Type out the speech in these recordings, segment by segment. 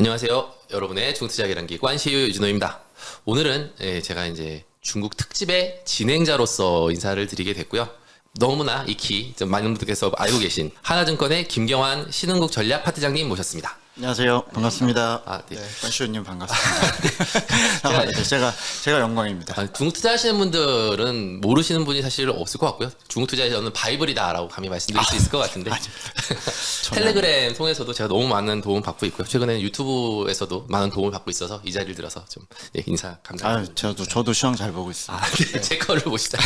안녕하세요. 여러분의 중투자 계량기 관시유 유진호입니다. 오늘은 제가 이제 중국 특집의 진행자로서 인사를 드리게 됐고요. 너무나 익히 좀 많은 분들께서 알고 계신 하나증권의 김경환 신흥국 전략 파트장님 모셨습니다. 안녕하세요. 반갑습니다. 네. 관시우님 반갑습니다. 제가 영광입니다. 중국 투자하시는 분들은 모르시는 분이 사실 없을 것 같고요. 중국 투자에 저는 바이블이다라고 감히 말씀드릴 수 있을 것 같은데 텔레그램 통해서도 제가 너무 많은 도움 받고 있고요. 최근에는 유튜브에서도 많은 도움을 받고 있어서 이 자리를 들어서 좀 인사 감사합니다. 저도 시황 잘 보고 있습니다. 네. 제 거를 보시자.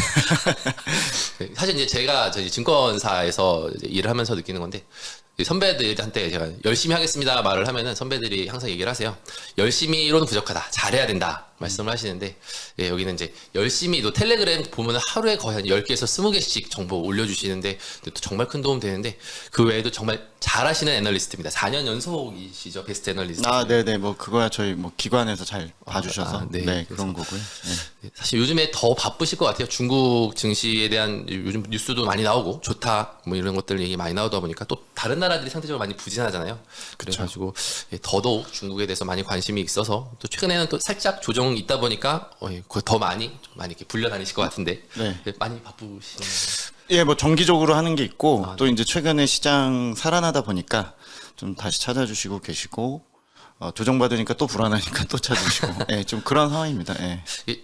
사실 이제 제가 저희 증권사에서 이제 일을 하면서 느끼는 건데 선배들한테 제가 열심히 하겠습니다 말을 하면은 선배들이 항상 얘기를 하세요. 열심히로는 부족하다. 잘해야 된다. 말씀을 하시는데 여기는 이제 열심히도 텔레그램 보면 하루에 거의 한 10개에서 20개씩 정보 올려주시는데 또 정말 큰 도움 되는데 그 외에도 정말 잘하시는 애널리스트입니다. 4년 연속이시죠. 베스트 애널리스트. 네네. 뭐 그거야 저희 뭐 기관에서 잘 봐주셔서 네. 그런 거고요. 네. 사실 요즘에 더 바쁘실 것 같아요. 중국 증시에 대한 요즘 뉴스도 많이 나오고 좋다 뭐 이런 것들 얘기 많이 나오다 보니까 또 다른 나라들이 상대적으로 많이 부진하잖아요. 그래가지고 더더욱 중국에 대해서 많이 관심이 있어서 또 최근에는 또 살짝 조정이 있다 보니까 더 많이 이렇게 불려다니실 것 같은데 네. 많이 바쁘시는. 뭐 정기적으로 하는 게 있고 또 네. 이제 최근에 시장 살아나다 보니까 좀 다시 찾아주시고 계시고 조정받으니까 또 불안하니까 또 찾으시고 좀 그런 상황입니다.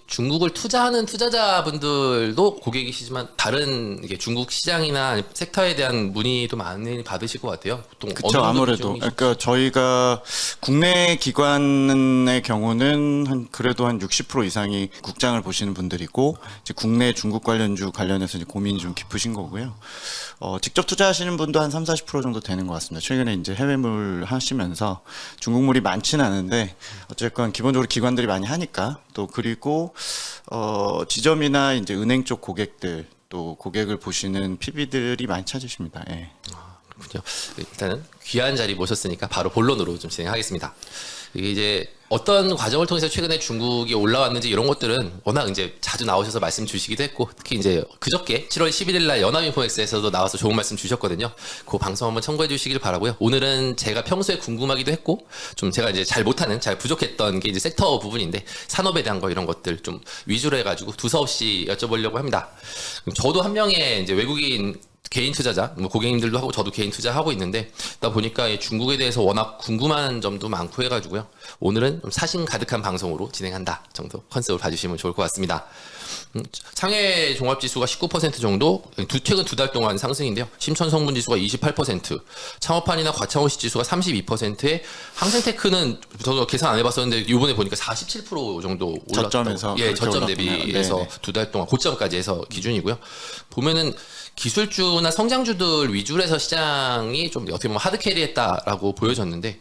중국을 투자하는 투자자분들도 고객이시지만 다른 이게 중국 시장이나 섹터에 대한 문의도 많이 받으실 것 같아요. 보통 그렇죠. 아무래도 그러니까 저희가 국내 기관의 경우는 그래도 한 60% 이상이 국장을 보시는 분들이고 이제 국내 중국 관련주 관련해서 이제 고민이 좀 깊으신 거고요. 직접 투자하시는 분도 한 30-40% 정도 되는 것 같습니다. 최근에 이제 해외물 하시면서 중국물이 많지는 않은데 어쨌건 기본적으로 기관들이 많이 하니까 또 그리고 지점이나 이제 은행 쪽 고객들 또 고객을 보시는 PB들이 많이 찾으십니다. 그렇군요. 일단은 귀한 자리 모셨으니까 바로 본론으로 좀 진행하겠습니다. 이게 이제 어떤 과정을 통해서 최근에 중국이 올라왔는지 이런 것들은 워낙 이제 자주 나오셔서 말씀 주시기도 했고 특히 이제 그저께 7월 11일 날 연합인포엑스에서도 나와서 좋은 말씀 주셨거든요. 그 방송 한번 참고해 주시길 바라고요. 오늘은 제가 평소에 궁금하기도 했고 좀 제가 이제 잘 못하는 잘 부족했던 게 이제 섹터 부분인데 산업에 대한 거 이런 것들 좀 위주로 해가지고 두서없이 여쭤보려고 합니다. 저도 한 명의 이제 외국인 개인 투자자, 뭐 고객님들도 하고 저도 개인 투자하고 있는데 다 보니까 중국에 대해서 워낙 궁금한 점도 많고 해가지고요. 오늘은 좀 사심 가득한 방송으로 진행한다 정도 컨셉으로 봐주시면 좋을 것 같습니다. 상해 종합지수가 19% 정도, 최근 두 달 동안 상승인데요. 심천성분지수가 28%, 창업판이나 과창호시 지수가 32%에 항생테크는 저도 계산 안 해봤었는데 이번에 보니까 47% 정도 올랐다고. 저점에서 저점 대비해서 네네. 두 달 동안 고점까지 해서 기준이고요. 보면은 기술주나 성장주들 위주로 해서 시장이 좀 어떻게 보면 하드캐리했다라고 보여졌는데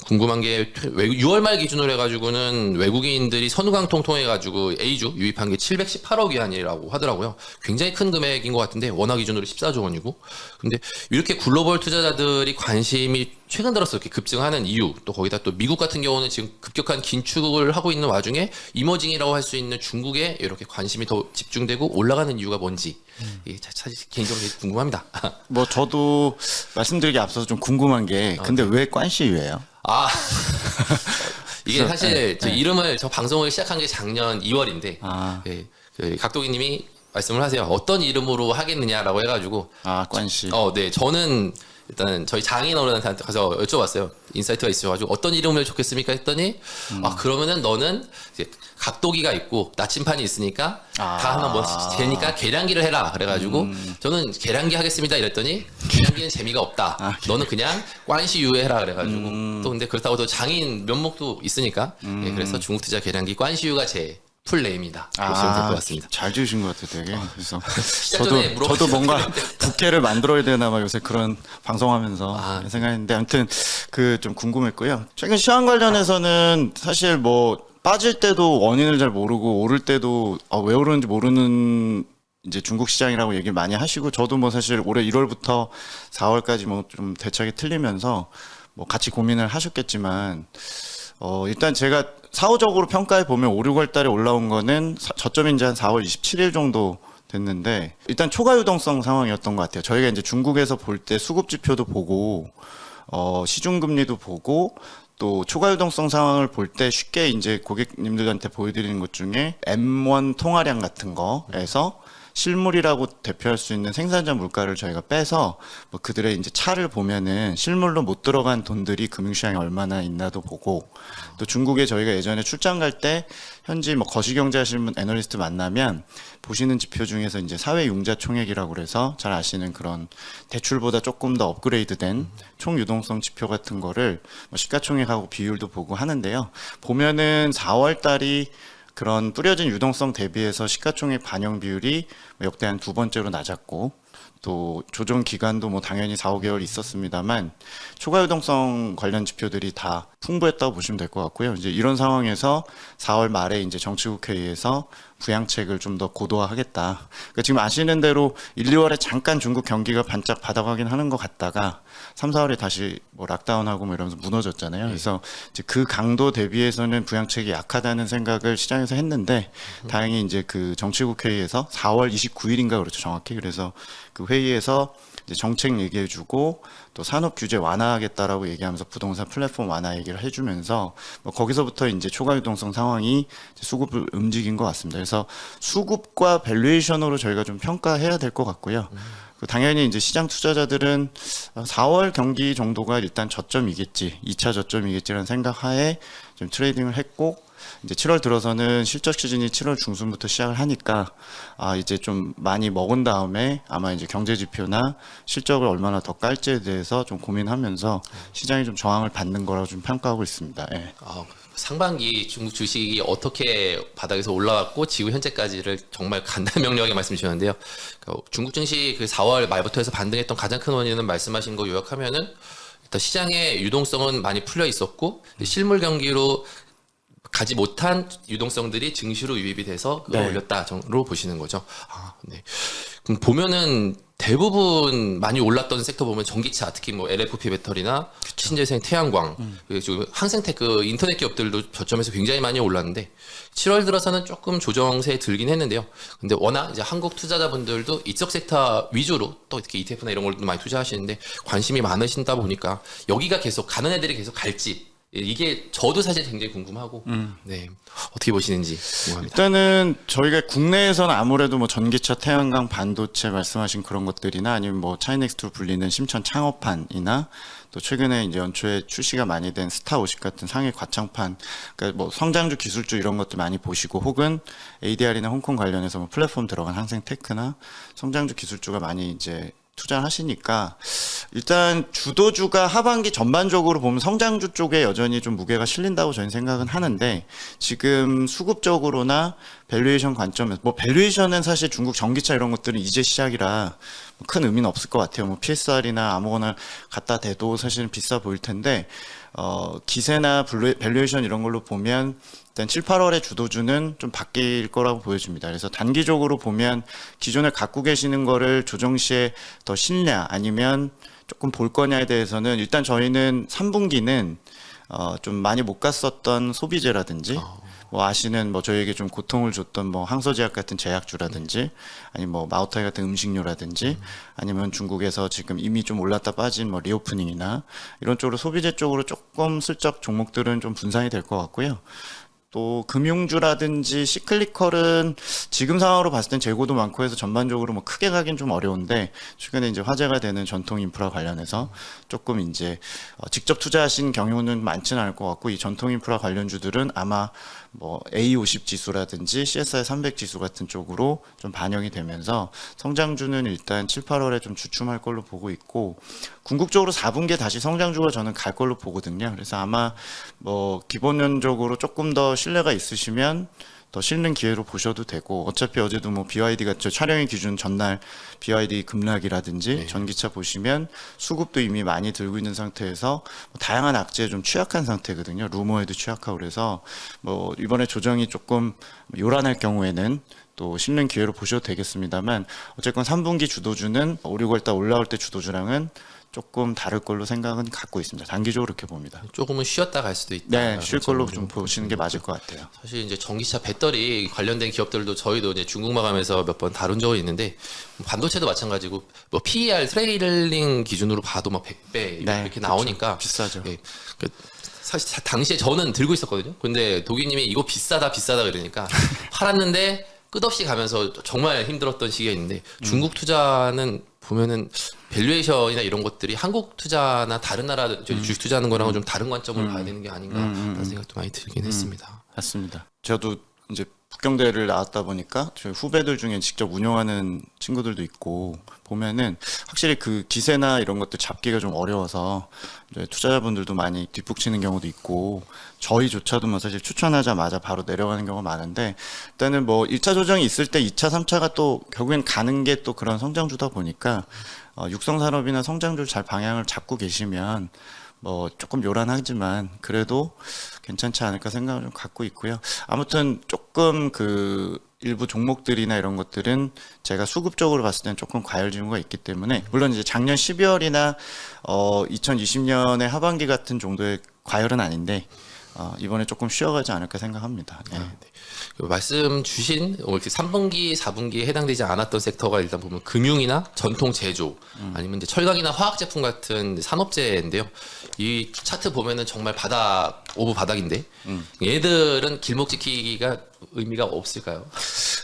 궁금한 게 6월 말 기준으로 해가지고는 외국인들이 선후광통 통해가지고 A주 유입한 게 718억 위안이라고 하더라고요. 굉장히 큰 금액인 것 같은데 원화 기준으로 14조 원이고 근데 이렇게 글로벌 투자자들이 관심이 최근 들어서 이렇게 급증하는 이유 또 거기다 또 미국 같은 경우는 지금 급격한 긴축을 하고 있는 와중에 이머징이라고 할 수 있는 중국에 이렇게 관심이 더 집중되고 올라가는 이유가 뭔지 사실 개인적으로 되게 궁금합니다. 뭐 저도 말씀드리기 앞서서 좀 궁금한 게 근데 왜 관시유예요? 이게 사실 저 이름을 저 방송을 시작한 게 작년 2월인데 그 각도기님이 말씀을 하세요. 어떤 이름으로 하겠느냐라고 해가지고 관시. 네 저는 일단 저희 장인 어른한테 가서 여쭤봤어요. 인사이트가 있어가지고 어떤 이름을 좋겠습니까 했더니 그러면은 너는 이제 각도기가 있고 나침판이 있으니까 다 하나 뭐 되니까 계량기를 해라 그래가지고 저는 계량기 하겠습니다 이랬더니 계량기는 재미가 없다. 너는 그냥 관시유에 해라 그래가지고 또 근데 그렇다고 또 장인 면목도 있으니까 그래서 중국투자 계량기 관시유가 제 풀네임이다. 보시면 될 것 같습니다. 잘 지으신 것 같아요, 되게. 그래서 전에 저도 뭔가 부캐를 만들어야 되나 막 요새 그런 방송하면서 생각했는데 아무튼 그 좀 궁금했고요. 최근 시황 관련해서는 사실 뭐 빠질 때도 원인을 잘 모르고 오를 때도 왜 오르는지 모르는 이제 중국 시장이라고 얘기를 많이 하시고 저도 뭐 사실 올해 1월부터 4월까지 뭐 좀 대차게 틀리면서 뭐 같이 고민을 하셨겠지만 일단 제가 사후적으로 평가해 보면 5, 6월 달에 올라온 거는 저점이 이제 한 4월 27일 정도 됐는데 일단 초과 유동성 상황이었던 것 같아요. 저희가 이제 중국에서 볼 때 수급 지표도 보고 시중 금리도 보고 또 초과 유동성 상황을 볼 때 쉽게 이제 고객님들한테 보여드리는 것 중에 M1 통화량 같은 거에서 실물이라고 대표할 수 있는 생산자 물가를 저희가 빼서 뭐 그들의 이제 차를 보면은 실물로 못 들어간 돈들이 금융시장에 얼마나 있나도 보고, 또 중국에 저희가 예전에 출장 갈 때 현지 뭐 거시경제 하시는 분 애널리스트 만나면 보시는 지표 중에서 이제 사회융자 총액이라고 그래서 잘 아시는 그런 대출보다 조금 더 업그레이드된 총 유동성 지표 같은 거를 뭐 시가총액하고 비율도 보고 하는데요. 보면은 4월 달이 그런 뿌려진 유동성 대비해서 시가총액 반영 비율이 역대 한 두 번째로 낮았고, 또 조정 기간도 뭐 당연히 4, 5개월 있었습니다만 초과 유동성 관련 지표들이 다 풍부했다고 보시면 될 것 같고요. 이제 이런 상황에서 4월 말에 이제 정치국회의에서 부양책을 좀 더 고도화하겠다. 그러니까 지금 아시는 대로 1, 2월에 잠깐 중국 경기가 반짝 바닥하긴 하는 것 같다가 3, 4월에 다시 뭐 락다운하고 뭐 이러면서 무너졌잖아요. 그래서 이제 그 강도 대비해서는 부양책이 약하다는 생각을 시장에서 했는데 다행히 이제 그 정치국회의에서 4월 29일인가 그렇죠, 정확히. 그래서 그 회의에서 이제 정책 얘기해주고 또 산업 규제 완화하겠다라고 얘기하면서 부동산 플랫폼 완화 얘기를 해주면서 뭐 거기서부터 이제 초과 유동성 상황이 이제 수급을 움직인 것 같습니다. 그래서 수급과 밸류에이션으로 저희가 좀 평가해야 될 것 같고요. 당연히 이제 시장 투자자들은 4월 경기 정도가 일단 저점이겠지, 2차 저점이겠지라는 생각하에 좀 트레이딩을 했고, 이제 7월 들어서는 실적 시즌이 7월 중순부터 시작을 하니까 이제 좀 많이 먹은 다음에 아마 이제 경제 지표나 실적을 얼마나 더 깔지에 대해서 좀 고민하면서 시장이 좀 저항을 받는 거라고 좀 평가하고 있습니다. 예. 상반기 중국 주식이 어떻게 바닥에서 올라왔고 지금 현재까지를 정말 간단명료하게 말씀 주셨는데요. 중국 증시 그 4월 말부터 해서 반등했던 가장 큰 원인은 말씀하신 거 요약하면은 일단 시장의 유동성은 많이 풀려 있었고 실물 경기로 가지 못한 유동성들이 증시로 유입이 돼서 그걸 네. 올렸다로 보시는 거죠. 네. 그럼 보면은 대부분 많이 올랐던 섹터 보면 전기차, 특히 뭐 LFP 배터리나 신재생, 태양광, 그리고 지금 항생테크 인터넷 기업들도 저점에서 굉장히 많이 올랐는데 7월 들어서는 조금 조정세에 들긴 했는데요. 근데 워낙 이제 한국 투자자분들도 이쪽 섹터 위주로 또 이렇게 ETF나 이런 걸도 많이 투자하시는데 관심이 많으신다 보니까 여기가 계속 가는 애들이 계속 갈지, 이게 저도 사실 굉장히 궁금하고, 네, 어떻게 보시는지 궁금합니다. 일단은 저희가 국내에서는 아무래도 뭐 전기차, 태양광, 반도체 말씀하신 그런 것들이나 아니면 뭐 차이넥스트로 불리는 심천 창업판이나 또 최근에 이제 연초에 출시가 많이 된 스타50 같은 상해 과창판, 그러니까 뭐 성장주, 기술주 이런 것들 많이 보시고, 혹은 ADR이나 홍콩 관련해서 뭐 플랫폼 들어간 항생테크나 성장주, 기술주가 많이 이제 투자를 하시니까 일단 주도주가 하반기 전반적으로 보면 성장주 쪽에 여전히 좀 무게가 실린다고 저는 생각은 하는데, 지금 수급적으로나 밸류에이션 관점에서 뭐 밸류에이션은 사실 중국 전기차 이런 것들은 이제 시작이라 큰 의미는 없을 것 같아요. 뭐 PSR이나 아무거나 갖다 대도 사실은 비싸 보일 텐데 기세나 밸류에이션 이런 걸로 보면 일단 7, 8월의 주도주는 좀 바뀔 거라고 보여집니다. 그래서 단기적으로 보면 기존에 갖고 계시는 거를 조정 시에 더 실냐 아니면 조금 볼 거냐에 대해서는 일단 저희는 3분기는 좀 많이 못 갔었던 소비재라든지 뭐 아시는 뭐 저희에게 좀 고통을 줬던 뭐 항서제약 같은 제약주라든지 아니면 뭐 마오타이 같은 음식료라든지 아니면 중국에서 지금 이미 좀 올랐다 빠진 뭐 리오프닝이나 이런 쪽으로 소비재 쪽으로 조금 슬쩍 종목들은 좀 분산이 될 것 같고요. 또 금융주라든지 시클리컬은 지금 상황으로 봤을 땐 재고도 많고 해서 전반적으로 뭐 크게 가긴 좀 어려운데, 최근에 이제 화제가 되는 전통 인프라 관련해서 조금 이제 직접 투자하신 경우는 많지는 않을 것 같고, 이 전통 인프라 관련주들은 아마 뭐 A50 지수라든지 CSI 300 지수 같은 쪽으로 좀 반영이 되면서 성장주는 일단 7, 8월에 좀 주춤할 걸로 보고 있고, 궁극적으로 4분기에 다시 성장주가 저는 갈 걸로 보거든요. 그래서 아마 뭐 기본적으로 조금 더 신뢰가 있으시면 더 실는 기회로 보셔도 되고, 어차피 어제도 뭐 BYD가 저 촬영의 기준 전날 BYD 급락이라든지 전기차 보시면 수급도 이미 많이 들고 있는 상태에서 다양한 악재에 좀 취약한 상태거든요. 루머에도 취약하고, 그래서 뭐 이번에 조정이 조금 요란할 경우에는 또 실는 기회로 보셔도 되겠습니다만, 어쨌건 3분기 주도주는 5, 6월 달 올라올 때 주도주랑은 조금 다를 걸로 생각은 갖고 있습니다. 단기적으로 그렇게 봅니다. 조금은 쉬었다 갈 수도 있다. 네, 쉴 걸로 좀 보시는 게 맞을 것 같아요. 사실 이제 전기차 배터리 관련된 기업들도 저희도 이제 중국 마감에서 몇 번 다룬 적이 있는데, 반도체도 마찬가지고 뭐 PER 트레일링 기준으로 봐도 막 100배 네, 이렇게 나오니까 비싸죠. 예, 사실 당시에 저는 들고 있었거든요. 근데 도기님이 이거 비싸다 그러니까 팔았는데 끝없이 가면서 정말 힘들었던 시기가 있는데 중국 투자는 보면은 밸류에이션이나 이런 것들이 한국 투자나 다른 나라 주식 투자하는 거랑은 좀 다른 관점으로 봐야 되는 게 아닌가 라는 생각도 많이 들긴 했습니다. 맞습니다. 저도 이제 북경대를 나왔다 보니까 저희 후배들 중에 직접 운영하는 친구들도 있고 보면은 확실히 그 기세나 이런 것들 잡기가 좀 어려워서 이제 투자자분들도 많이 뒷북치는 경우도 있고 저희조차도 뭐 사실 추천하자마자 바로 내려가는 경우가 많은데 일단은 뭐 1차 조정이 있을 때 2차, 3차가 또 결국엔 가는 게 또 그런 성장주다 보니까 육성 산업이나 성장주 잘 방향을 잡고 계시면 뭐 조금 요란하지만 그래도 괜찮지 않을까 생각을 좀 갖고 있고요. 아무튼 조금 그 일부 종목들이나 이런 것들은 제가 수급적으로 봤을 때는 조금 과열 징후가 있기 때문에 물론 이제 작년 12월이나 2020년의 하반기 같은 정도의 과열은 아닌데 이번에 조금 쉬어가지 않을까 생각합니다. 네. 말씀 주신 이렇게 3분기, 4분기에 해당되지 않았던 섹터가 일단 보면 금융이나 전통 제조 아니면 이제 철강이나 화학 제품 같은 산업재인데요. 이 차트 보면은 정말 바닥 오브 바닥인데 얘들은 길목 지키기가 의미가 없을까요?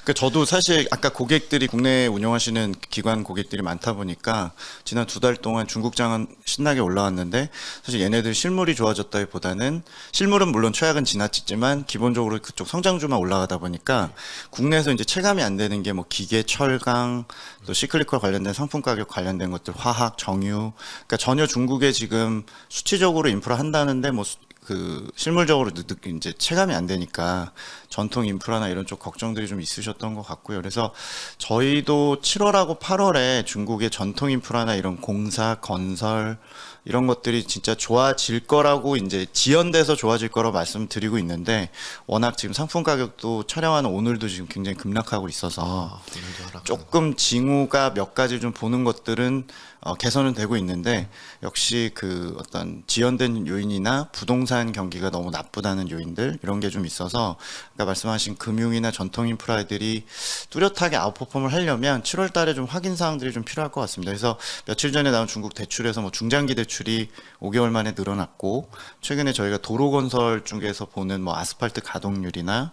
그러니까 저도 사실 아까 고객들이 국내에 운영하시는 기관 고객들이 많다 보니까 지난 2달 동안 중국장은 신나게 올라왔는데 사실 얘네들 실물이 좋아졌다기보다는 실물은 물론 최악은 지나치지만 기본적으로 그쪽 성장주만 올라가다 보니까 국내에서 이제 체감이 안 되는 게 뭐 기계, 철강, 또 시클리컬 관련된 상품 가격 관련된 것들, 화학, 정유, 그러니까 전혀 중국에 지금 수치적으로 인프라 한다는데 뭐 그 실물적으로 이제 체감이 안 되니까 전통 인프라나 이런 쪽 걱정들이 좀 있으셨던 것 같고요. 그래서 저희도 7월하고 8월에 중국의 전통 인프라나 이런 공사, 건설 이런 것들이 진짜 좋아질 거라고 이제 지연돼서 좋아질 거라고 말씀드리고 있는데 워낙 지금 상품 가격도 촬영하는 오늘도 지금 굉장히 급락하고 있어서 조금 징후가 몇 가지 좀 보는 것들은 개선은 되고 있는데 역시 그 어떤 지연된 요인이나 부동산 경기가 너무 나쁘다는 요인들 이런 게 좀 있어서 아까 말씀하신 금융이나 전통 인프라들이 뚜렷하게 아웃퍼폼을 하려면 7월 달에 좀 확인 사항들이 좀 필요할 것 같습니다. 그래서 며칠 전에 나온 중국 대출에서 뭐 중장기 대출이 5개월 만에 늘어났고 최근에 저희가 도로 건설 쪽에서 보는 뭐 아스팔트 가동률이나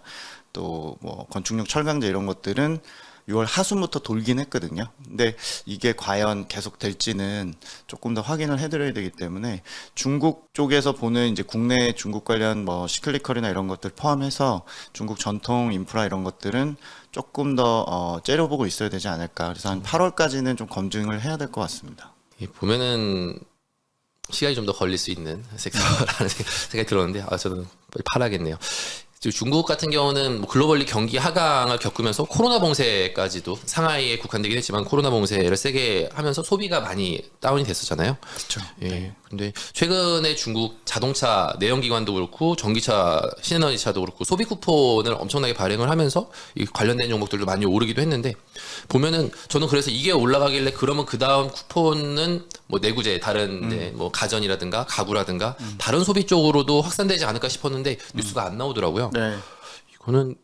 또 뭐 건축용 철강제 이런 것들은 6월 하순부터 돌긴 했거든요. 근데 이게 과연 계속 될지는 조금 더 확인을 해드려야 되기 때문에 중국 쪽에서 보는 이제 국내 중국 관련 뭐 시클리컬이나 이런 것들 포함해서 중국 전통 인프라 이런 것들은 조금 더 째려보고 있어야 되지 않을까. 그래서 한 8월까지는 좀 검증을 해야 될 것 같습니다. 보면은 시간이 좀 더 걸릴 수 있는 섹터라는 생각이 들었는데 저는 빨리 팔아야겠네요. 중국 같은 경우는 뭐 글로벌리 경기 하강을 겪으면서 코로나 봉쇄까지도 상하이에 국한되긴 했지만 코로나 봉쇄를 세게 하면서 소비가 많이 다운이 됐었잖아요. 그렇죠. 예. 근데 최근에 중국 자동차 내연기관도 그렇고 전기차 신에너지차도 그렇고 소비 쿠폰을 엄청나게 발행을 하면서 이 관련된 종목들도 많이 오르기도 했는데 보면은 저는 그래서 이게 올라가길래 그러면 그 다음 쿠폰은 뭐 내구재 다른 이제 뭐 가전이라든가 가구라든가 다른 소비 쪽으로도 확산되지 않을까 싶었는데 뉴스가 안 나오더라고요. 네. 이거는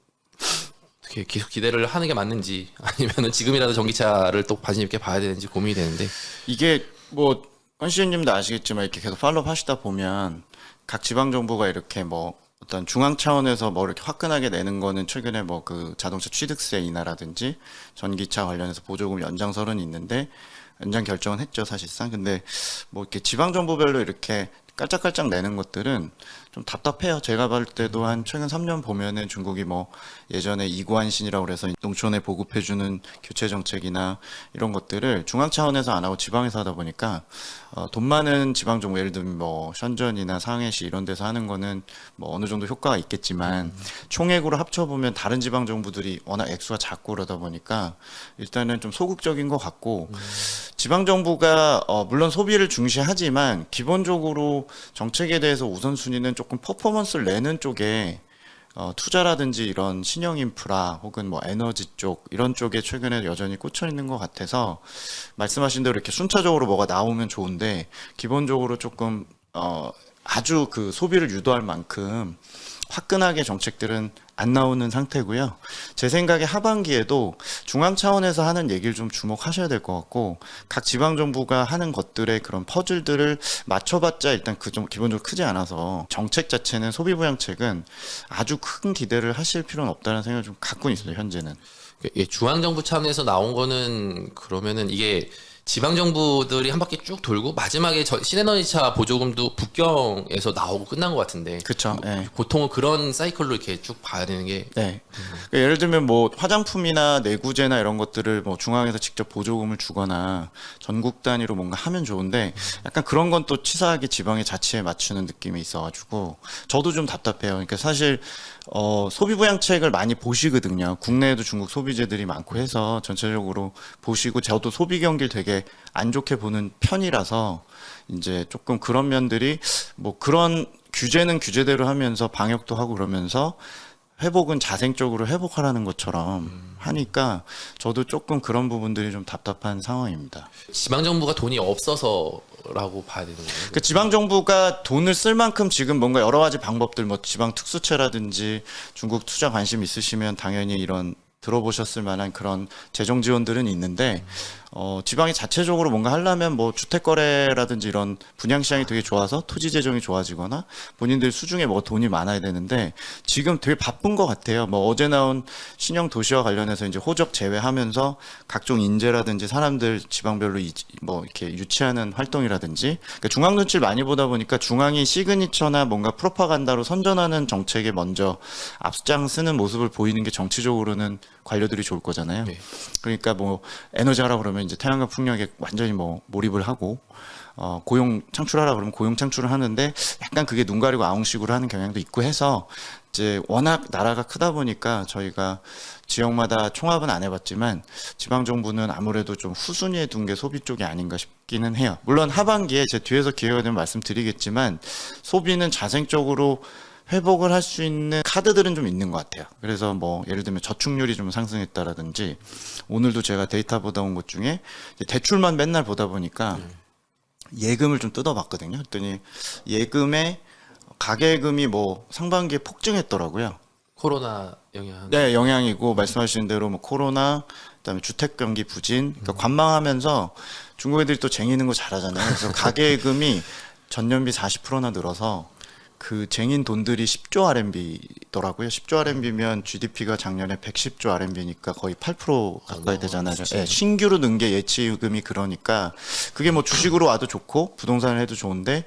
어떻게 계속 기대를 하는 게 맞는지 아니면은 지금이라도 전기차를 또 관심 있게 봐야 되는지 고민이 되는데 이게 뭐 헌시님도 아시겠지만 이렇게 계속 팔로우 하시다 보면 각 지방 정부가 이렇게 뭐 어떤 중앙 차원에서 뭐 이렇게 화끈하게 내는 거는 최근에 뭐 그 자동차 취득세 인하라든지 전기차 관련해서 보조금 연장설은 있는데 연장 결정은 했죠 사실상. 근데 뭐 이렇게 지방 정부별로 이렇게 깔짝깔짝 내는 것들은 좀 답답해요. 제가 볼 때도 한 최근 3년 보면은 중국이 뭐 예전에 이구안신이라고 그래서 농촌에 보급해주는 교체 정책이나 이런 것들을 중앙 차원에서 안 하고 지방에서 하다 보니까 돈 많은 지방 정부 예를 들면 뭐 션전이나 상해시 이런 데서 하는 거는 뭐 어느 정도 효과가 있겠지만 총액으로 합쳐보면 다른 지방 정부들이 워낙 액수가 작고 그러다 보니까 일단은 좀 소극적인 것 같고 지방 정부가 물론 소비를 중시하지만 기본적으로 정책에 대해서 우선순위는 조금 퍼포먼스를 내는 쪽에 투자라든지 이런 신형 인프라 혹은 뭐 에너지 쪽 이런 쪽에 최근에 여전히 꽂혀 있는 것 같아서 말씀하신 대로 이렇게 순차적으로 뭐가 나오면 좋은데 기본적으로 조금 아주 그 소비를 유도할 만큼 화끈하게 정책들은 안 나오는 상태고요. 제 생각에 하반기에도 중앙 차원에서 하는 얘기를 좀 주목하셔야 될 것 같고, 각 지방 정부가 하는 것들의 그런 퍼즐들을 맞춰봤자 일단 그 좀 기본적으로 크지 않아서 정책 자체는 소비 부양책은 아주 큰 기대를 하실 필요는 없다는 생각을 좀 갖고 있습니다. 현재는. 예, 중앙정부 차원에서 나온 거는 그러면은 이게 지방정부들이 한 바퀴 쭉 돌고 마지막에 신에너지차 보조금도 북경에서 나오고 끝난 것 같은데. 그렇죠. 네. 보통은 그런 사이클로 이렇게 쭉 봐야 되는 게. 네. 그러니까 예를 들면 뭐 화장품이나 내구재나 이런 것들을 뭐 중앙에서 직접 보조금을 주거나 전국 단위로 뭔가 하면 좋은데 약간 그런 건 또 치사하게 지방의 자치에 맞추는 느낌이 있어가지고 저도 좀 답답해요. 그러니까 사실 소비 부양책을 많이 보시거든요. 국내에도 중국 소비재들이 많고 해서 전체적으로 보시고 저도 소비 경기를 되게 안 좋게 보는 편이라서 이제 조금 그런 면들이 뭐 그런 규제는 규제대로 하면서 방역도 하고 그러면서 회복은 자생적으로 회복하라는 것처럼 하니까 저도 조금 그런 부분들이 좀 답답한 상황입니다. 지방정부가 돈이 없어서라고 봐야 되는 거예요. 그 지방 정부가 돈을 쓸 만큼 지금 뭔가 여러 가지 방법들 뭐 지방 특수채라든지 중국 투자 관심 있으시면 당연히 이런 들어보셨을 만한 그런 재정 지원들은 있는데 지방이 자체적으로 뭔가 하려면 뭐 주택 거래라든지 이런 분양 시장이 되게 좋아서 토지 재정이 좋아지거나 본인들 수중에 뭐 돈이 많아야 되는데 지금 되게 바쁜 것 같아요. 뭐 어제 나온 신형 도시와 관련해서 이제 호적 제외하면서 각종 인재라든지 사람들 지방별로 뭐 이렇게 유치하는 활동이라든지 그러니까 중앙 눈치를 많이 보다 보니까 중앙이 시그니처나 뭔가 프로파간다로 선전하는 정책에 먼저 앞장서는 모습을 보이는 게 정치적으로는 관료들이 좋을 거잖아요. 네. 그러니까 뭐 에너지 하라 그러면 이제 태양광 풍력에 완전히 뭐 몰입을 하고 고용 창출하라 그러면 고용 창출을 하는데 약간 그게 눈 가리고 아웅식으로 하는 경향도 있고 해서 이제 워낙 나라가 크다 보니까 저희가 지역마다 총합은 안 해봤지만 지방 정부는 아무래도 좀 후순위에 둔 게 소비 쪽이 아닌가 싶기는 해요. 물론 하반기에 제 뒤에서 기회가 되면 말씀드리겠지만 소비는 자생적으로 회복을 할 수 있는 카드들은 좀 있는 것 같아요. 그래서 뭐 예를 들면 저축률이 좀 상승했다라든지 오늘도 제가 데이터 보다 온 것 중에 이제 대출만 맨날 보다 보니까 예금을 좀 뜯어봤거든요. 그랬더니 예금의 가계금이 뭐 상반기에 폭증했더라고요. 코로나 영향. 네, 영향이고 말씀하신 대로 뭐 코로나 그다음에 주택 경기 부진 그러니까 관망하면서 중국 애들이 또 쟁이는 거 잘하잖아요. 그래서 가계금이 전년비 40%나 늘어서 그 쟁인 돈들이 10조 RMB더라고요. 10조 RMB면 GDP가 작년에 110조 RMB니까 거의 8% 가까이 되잖아요. 네, 신규로 는 게 예치금이 그러니까 그게 뭐 주식으로 와도 좋고 부동산을 해도 좋은데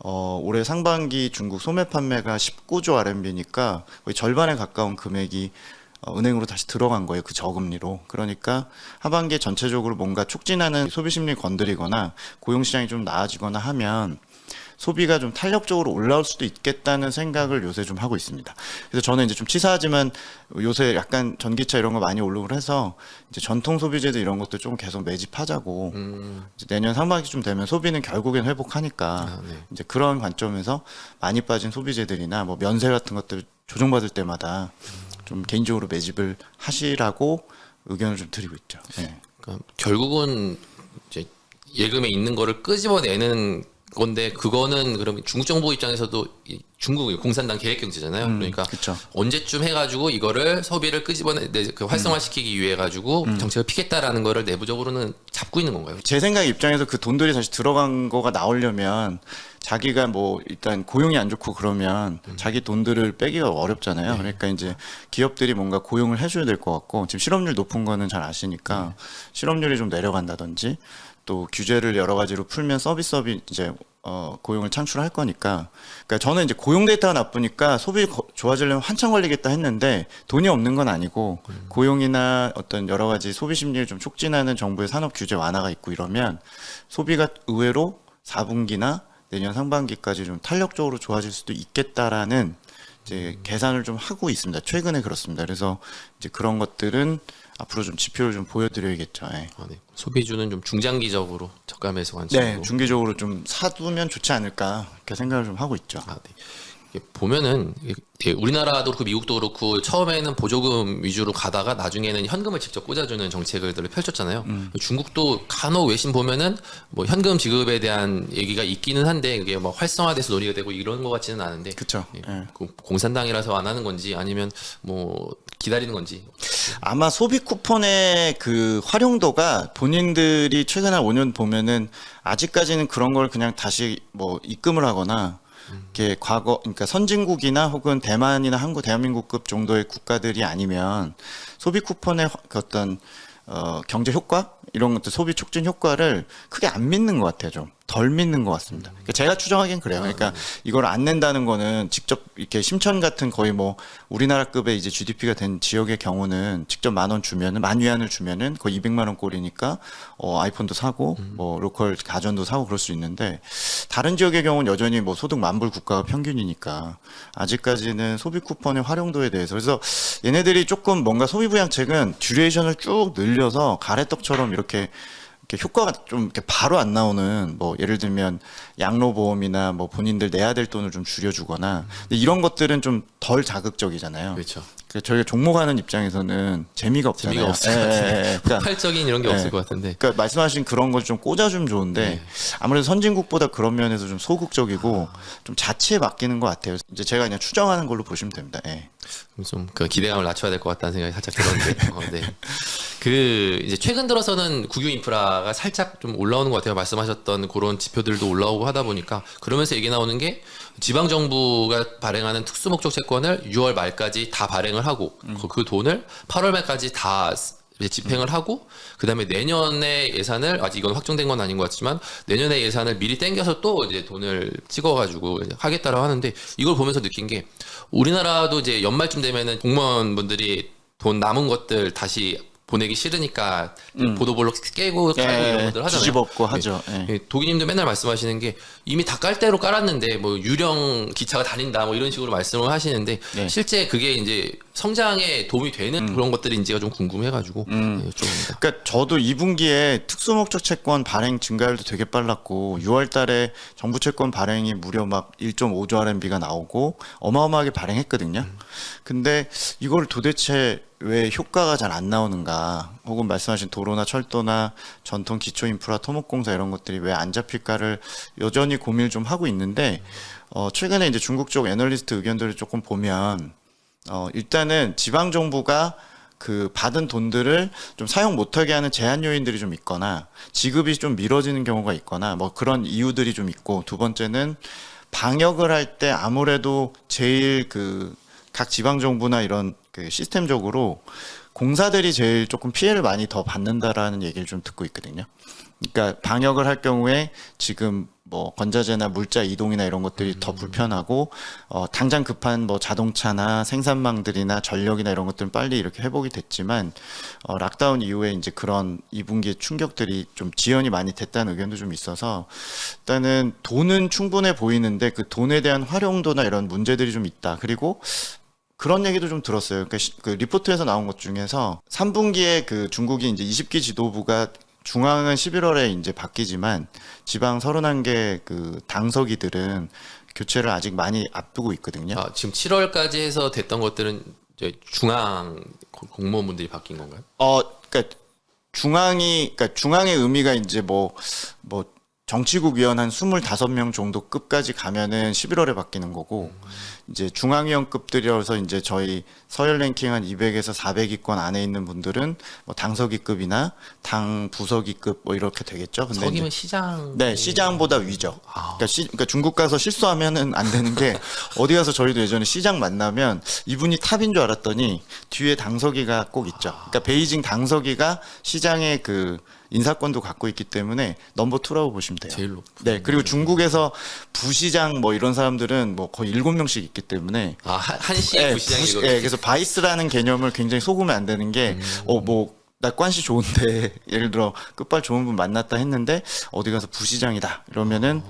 올해 상반기 중국 소매 판매가 19조 RMB니까 거의 절반에 가까운 금액이 은행으로 다시 들어간 거예요. 그 저금리로. 그러니까 하반기에 전체적으로 뭔가 촉진하는 소비 심리 건드리거나 고용 시장이 좀 나아지거나 하면 소비가 좀 탄력적으로 올라올 수도 있겠다는 생각을 요새 좀 하고 있습니다. 그래서 저는 이제 좀 치사하지만 요새 약간 전기차 이런 거 많이 오르고 해서 이제 전통 소비재들 이런 것도 좀 계속 매집하자고 이제 내년 상반기쯤 되면 소비는 결국엔 회복하니까 네. 이제 그런 관점에서 많이 빠진 소비재들이나 뭐 면세 같은 것들 조정받을 때마다 좀 개인적으로 매집을 하시라고 의견을 좀 드리고 있죠. 네. 그러니까 결국은 이제 예금에 있는 거를 끄집어내는 건데 그거는 그러면 중국 정부 입장에서도 중국이 공산당 계획 경제잖아요. 그러니까 그쵸. 언제쯤 해가지고 이거를 소비를 그 활성화시키기 위해 가지고 정책을 피겠다라는 거를 내부적으로는 잡고 있는 건가요? 제 생각 입장에서 그 돈들이 다시 들어간 거가 나오려면 자기가 뭐 일단 고용이 안 좋고 그러면 자기 돈들을 빼기가 어렵잖아요. 그러니까 이제 기업들이 뭔가 고용을 해줘야 될 것 같고 지금 실업률 높은 거는 잘 아시니까 실업률이 좀 내려간다든지 또 규제를 여러 가지로 풀면 서비스업이 이제 고용을 창출할 거니까. 그러니까 저는 이제 고용 데이터가 나쁘니까 소비 좋아지려면 한참 걸리겠다 했는데 돈이 없는 건 아니고 고용이나 어떤 여러 가지 소비 심리를 좀 촉진하는 정부의 산업 규제 완화가 있고 이러면 소비가 의외로 4분기나 내년 상반기까지 좀 탄력적으로 좋아질 수도 있겠다라는 이제 계산을 좀 하고 있습니다. 최근에 그렇습니다. 그래서 이제 그런 것들은 앞으로 좀 지표를 좀 보여드려야겠죠. 예. 네. 소비주는 좀 중장기적으로 저감해서 관점으로. 네, 중기적으로 좀 사두면 좋지 않을까 이렇게 생각을 좀 하고 있죠. 네. 이게 보면은 이게 우리나라도 그렇고 미국도 그렇고 처음에는 보조금 위주로 가다가 나중에는 현금을 직접 꽂아주는 정책들을 펼쳤잖아요. 중국도 간혹 외신 보면은 뭐 현금 지급에 대한 얘기가 있기는 한데 이게 뭐 활성화돼서 논의가 되고 이런 것 같지는 않은데 그쵸. 예. 공산당이라서 안 하는 건지 아니면 뭐 기다리는 건지. 아마 소비 쿠폰의 그 활용도가 본인들이 최근 한 5년 보면은 아직까지는 그런 걸 그냥 다시 뭐 입금을 하거나 이렇게 과거 그러니까 선진국이나 혹은 대만이나 한국 대한민국급 정도의 국가들이 아니면 소비 쿠폰의 그 어떤 경제 효과 이런 것들 소비 촉진 효과를 크게 안 믿는 것 같아요. 좀 덜 믿는 것 같습니다. 그러니까 제가 추정하기엔 그래요. 그러니까 이걸 안 낸다는 거는 직접 이렇게 심천 같은 거의 뭐 우리나라급의 이제 GDP가 된 지역의 경우는 직접 10,000원 주면은 10,000위안을 주면은 거의 200만 원 꼴이니까 아이폰도 사고 뭐 로컬 가전도 사고 그럴 수 있는데 다른 지역의 경우는 여전히 뭐 소득 만불 국가가 평균이니까 아직까지는 소비 쿠폰의 활용도에 대해서 그래서 얘네들이 조금 뭔가 소비 부양책은 듀레이션을 쭉 늘려서 가래떡처럼 이렇게 효과가 좀 이렇게 바로 안 나오는 뭐 예를 들면 양로보험이나 뭐 본인들 내야 될 돈을 좀 줄여주거나 근데 이런 것들은 좀 덜 자극적이잖아요. 그렇죠. 그래서 저희가 종목하는 입장에서는 재미가 없잖아요. 재미가 없을 것 같은데. 그러니까, 폭발적인 이런 게 없을 것 같은데. 그러니까 말씀하신 그런 걸 좀 꽂아주면 좋은데 아무래도 선진국보다 그런 면에서 좀 소극적이고 좀 자치에 맡기는 것 같아요. 이제 제가 그냥 추정하는 걸로 보시면 됩니다. 예. 좀 그 기대감을 낮춰야 될 것 같다는 생각이 살짝 들었는데. 네. 그 이제 최근 들어서는 국유 인프라가 살짝 좀 올라오는 것 같아요. 말씀하셨던 그런 지표들도 올라오고 하다 보니까 그러면서 얘기 나오는 게 지방 정부가 발행하는 특수 목적 채권을 6월 말까지 다 발행을 하고 그 돈을 8월 말까지 다 이제 집행을 하고 그다음에 내년에 예산을 아직 이건 확정된 건 아닌 것 같지만 내년에 예산을 미리 땡겨서 또 이제 돈을 찍어가지고 하겠다라고 하는데 이걸 보면서 느낀 게 우리나라도 이제 연말쯤 되면은 공무원분들이 돈 남은 것들 다시 보내기 싫으니까 보도블록 깨고 깔고 이런 것들 하잖아요. 뒤집었고 하죠. 예, 도기님도 맨날 말씀하시는 게 이미 다 깔 대로 깔았는데 뭐 유령 기차가 다닌다 뭐 이런 식으로 말씀을 하시는데 네. 실제 그게 이제 성장에 도움이 되는 그런 것들인지가 좀 궁금해가지고 여쭤봅니다. 그러니까 저도 2분기에 특수목적 채권 발행 증가율도 되게 빨랐고 6월 달에 정부 채권 발행이 무려 막 1.5조 RMB가 나오고 어마어마하게 발행했거든요. 근데 이걸 도대체 왜 효과가 잘 안 나오는가 혹은 말씀하신 도로나 철도나 전통 기초 인프라 토목공사 이런 것들이 왜 안 잡힐까를 여전히 고민을 좀 하고 있는데 최근에 이제 중국 쪽 애널리스트 의견들을 조금 보면 일단은 지방 정부가 그 받은 돈들을 좀 사용 못하게 하는 제한 요인들이 좀 있거나 지급이 좀 미뤄지는 경우가 있거나 뭐 그런 이유들이 좀 있고 두 번째는 방역을 할 때 아무래도 제일 그 각 지방 정부나 이런 그 시스템적으로 공사들이 제일 조금 피해를 많이 더 받는다라는 얘기를 좀 듣고 있거든요. 그러니까 방역을 할 경우에 지금 뭐 건자재나 물자 이동이나 이런 것들이 더 불편하고 당장 급한 뭐 자동차나 생산망들이나 전력이나 이런 것들은 빨리 이렇게 회복이 됐지만 락다운 이후에 이제 그런 2분기의 충격들이 좀 지연이 많이 됐다는 의견도 좀 있어서 일단은 돈은 충분해 보이는데 그 돈에 대한 활용도나 이런 문제들이 좀 있다. 그리고 그런 얘기도 좀 들었어요. 그러니까 그 리포트에서 나온 것 중에서 3분기에 그 중국이 이제 20기 지도부가 중앙은 11월에 이제 바뀌지만 지방 31개 그 당서기들은 교체를 아직 많이 앞두고 있거든요. 아, 지금 7월까지 해서 됐던 것들은 이제 중앙 공무원분들이 바뀐 건가요? 그러니까 중앙의 의미가 이제 뭐 정치국 위원 한 25명 정도 급까지 가면은 11월에 바뀌는 거고 이제 중앙위원급들이어서 이제 저희 서열 랭킹 한 200에서 400위권 안에 있는 분들은 뭐 당서기급이나 당 부서기급 뭐 이렇게 되겠죠. 근데 서기면 이제 시장. 네, 시장보다 위죠. 그러니까 중국 가서 실수하면은 안 되는 게 어디 가서 저희도 예전에 시장 만나면 이분이 탑인 줄 알았더니 뒤에 당서기가 꼭 있죠. 그러니까 베이징 당서기가 시장의 그 인사권도 갖고 있기 때문에 넘버 2라고 보시면 돼요. 제일 높은. 네, 그리고 중국에서 부시장 뭐 이런 사람들은 뭐 거의 7명씩 있기 때문에 한시의 부시장이 네, 그래서 바이스라는 개념을 굉장히 속으면 안 되는 게 나 관시 좋은데 예를 들어 끝발 좋은 분 만났다 했는데 어디 가서 부시장이다 이러면은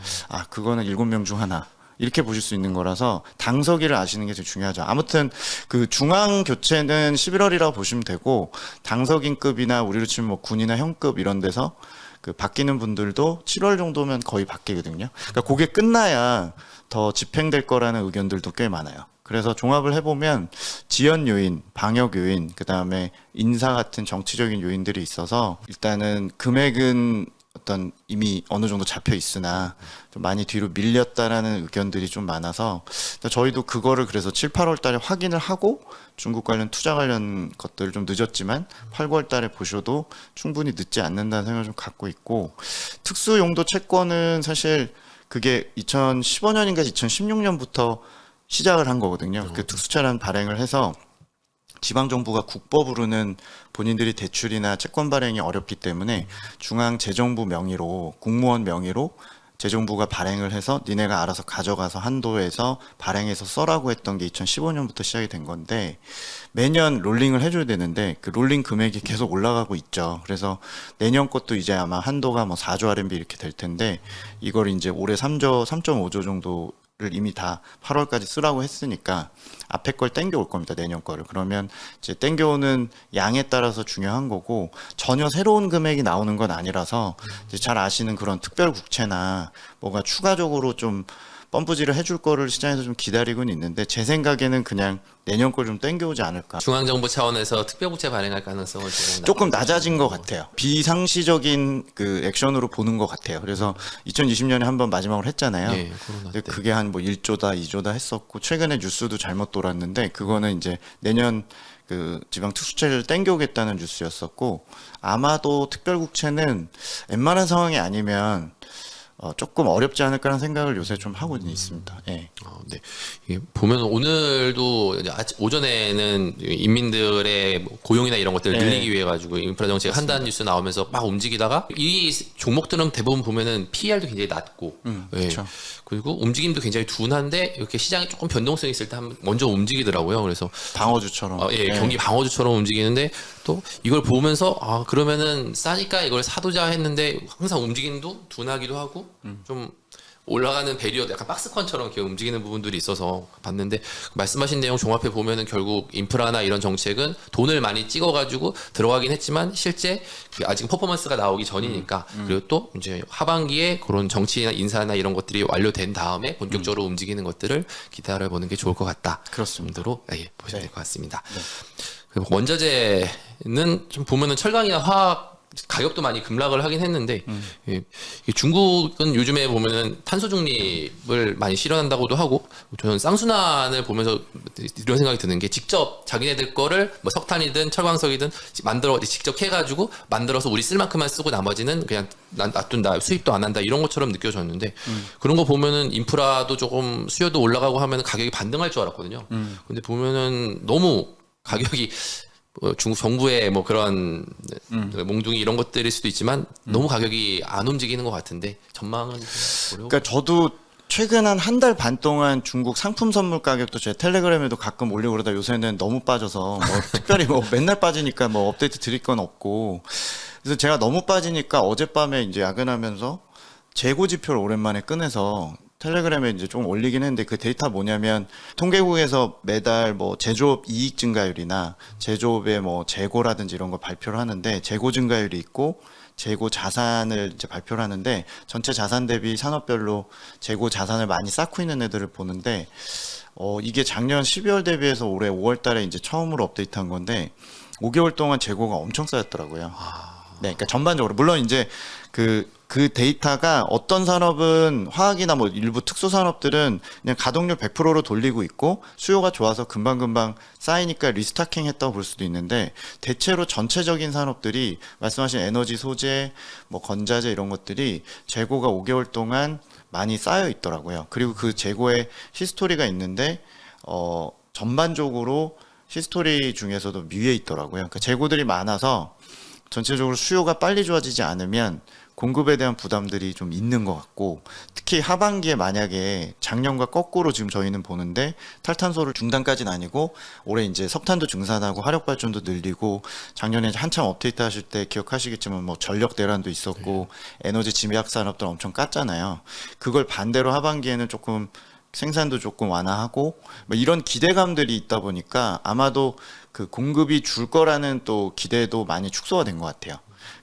그거는 7명 중 하나 이렇게 보실 수 있는 거라서 당서기를 아시는 게 제일 중요하죠. 아무튼 그 중앙 교체는 11월이라고 보시면 되고 당서기급이나 우리로 치면 뭐 군이나 형급 이런 데서 그 바뀌는 분들도 7월 정도면 거의 바뀌거든요. 그러니까 그게 끝나야 더 집행될 거라는 의견들도 꽤 많아요. 그래서 종합을 해보면 지연 요인, 방역 요인, 그 다음에 인사 같은 정치적인 요인들이 있어서 일단은 금액은 어떤 이미 어느 정도 잡혀 있으나 좀 많이 뒤로 밀렸다라는 의견들이 좀 많아서 저희도 그거를 그래서 7, 8월 달에 확인을 하고 중국 관련 투자 관련 것들을 좀 늦었지만 8, 9월 달에 보셔도 충분히 늦지 않는다는 생각을 좀 갖고 있고 특수 용도 채권은 사실 그게 2015년인가 2016년부터 시작을 한 거거든요. 그 특수차량 발행을 해서 지방정부가 국법으로는 본인들이 대출이나 채권 발행이 어렵기 때문에 중앙재정부 명의로 국무원 명의로 재정부가 발행을 해서 니네가 알아서 가져가서 한도에서 발행해서 써라고 했던 게 2015년부터 시작이 된 건데 매년 롤링을 해줘야 되는데 그 롤링 금액이 계속 올라가고 있죠. 그래서 내년 것도 이제 아마 한도가 뭐 4조 RMB 이렇게 될 텐데 이걸 이제 올해 3.5조 정도 를 이미 다 8월까지 쓰라고 했으니까 앞에 걸 땡겨올 겁니다. 내년 거를. 그러면 이제 땡겨오는 양에 따라서 중요한 거고 전혀 새로운 금액이 나오는 건 아니라서 이제 잘 아시는 그런 특별 국채나 뭐가 추가적으로 좀 펌프질을 해줄 거를 시장에서 좀 기다리고는 있는데 제 생각에는 그냥 내년 걸 좀 땡겨오지 않을까. 중앙정부 차원에서 특별국채 발행할 가능성은 조금 낮아진 것 같아요. 비상시적인 그 액션으로 보는 것 같아요. 그래서 2020년에 한번 마지막으로 했잖아요. 예, 코로나 근데 때. 그게 한 뭐 1조다, 2조다 했었고 최근에 뉴스도 잘못 돌았는데 그거는 이제 내년 그 지방 특수채를 땡겨오겠다는 뉴스였었고 아마도 특별국채는 웬만한 상황이 아니면 조금 어렵지 않을까라는 생각을 요새 좀 하고는 있습니다. 예. 네. 이게 보면 오늘도 이제 오전에는 인민들의 뭐 고용이나 이런 것들을 네. 늘리기 위해 가지고 인프라 정책 한다는 뉴스 나오면서 막 움직이다가 이 종목들은 대부분 보면은 PER도 굉장히 낮고, 예. 그렇죠. 그리고 움직임도 굉장히 둔한데 이렇게 시장이 조금 변동성이 있을 때 먼저 움직이더라고요. 그래서 방어주처럼. 예, 경기 방어주처럼 움직이는데 또 이걸 보면서 아 그러면은 싸니까 이걸 사두자 했는데 항상 움직임도 둔하기도 하고 좀 올라가는 배리어 약간 박스권처럼 이렇게 움직이는 부분들이 있어서 봤는데 말씀하신 내용 종합해 보면은 결국 인프라나 이런 정책은 돈을 많이 찍어가지고 들어가긴 했지만 실제 아직 퍼포먼스가 나오기 전이니까 그리고 또 이제 하반기에 그런 정치나 인사나 이런 것들이 완료된 다음에 본격적으로 움직이는 것들을 기다려 보는 게 좋을 것 같다. 그렇습니다. 정도로 예, 보시면 될 것 같습니다. 그리고 원자재는 좀 보면은 철강이나 화학 가격도 많이 급락을 하긴 했는데 예, 이게 중국은 요즘에 보면은 탄소 중립을 많이 실현한다고도 하고 저는 쌍순환을 보면서 이런 생각이 드는 게 직접 자기네들 거를 뭐 석탄이든 철광석이든 만들어 직접 해가지고 만들어서 우리 쓸 만큼만 쓰고 나머지는 그냥 놔둔다 수입도 안 한다 이런 것처럼 느껴졌는데 그런 거 보면은 인프라도 조금 수요도 올라가고 하면 가격이 반등할 줄 알았거든요. 근데 보면은 너무 가격이 중국 정부의 뭐 그런 몽둥이 이런 것들일 수도 있지만 너무 가격이 안 움직이는 것 같은데 전망은 어려워. 그러니까 저도 최근 한 달 반 동안 중국 상품 선물 가격도 제 텔레그램에도 가끔 올리고 그러다 요새는 너무 빠져서 뭐 특별히 뭐 맨날 빠지니까 뭐 업데이트 드릴 건 없고 그래서 제가 너무 빠지니까 어젯밤에 이제 야근하면서 재고 지표를 오랜만에 꺼내서 텔레그램에 이제 좀 올리긴 했는데 그 데이터 뭐냐면 통계국에서 매달 뭐 제조업 이익 증가율이나 제조업의 뭐 재고라든지 이런 거 발표를 하는데 재고 증가율이 있고 재고 자산을 이제 발표를 하는데 전체 자산 대비 산업별로 재고 자산을 많이 쌓고 있는 애들을 보는데 이게 작년 12월 대비해서 올해 5월 달에 이제 처음으로 업데이트한 건데 5개월 동안 재고가 엄청 쌓였더라고요. 네, 그러니까 전반적으로 물론 이제 그 데이터가 어떤 산업은 화학이나 뭐 일부 특수 산업들은 그냥 가동률 100%로 돌리고 있고 수요가 좋아서 금방금방 쌓이니까 리스타킹 했다고 볼 수도 있는데 대체로 전체적인 산업들이 말씀하신 에너지 소재, 뭐 건자재 이런 것들이 재고가 5개월 동안 많이 쌓여 있더라고요. 그리고 그 재고에 히스토리가 있는데 전반적으로 히스토리 중에서도 위에 있더라고요. 그러니까 재고들이 많아서 전체적으로 수요가 빨리 좋아지지 않으면 공급에 대한 부담들이 좀 있는 것 같고 특히 하반기에 만약에 작년과 거꾸로 지금 저희는 보는데 탈탄소를 중단까지는 아니고 올해 이제 석탄도 증산하고 화력발전도 늘리고 작년에 이제 한참 업데이트 하실 때 기억하시겠지만 뭐 전력 대란도 있었고 에너지 집약 산업들 엄청 깠잖아요. 그걸 반대로 하반기에는 조금 생산도 조금 완화하고 뭐 이런 기대감들이 있다 보니까 아마도 그 공급이 줄 거라는 또 기대도 많이 축소가 된 것 같아요.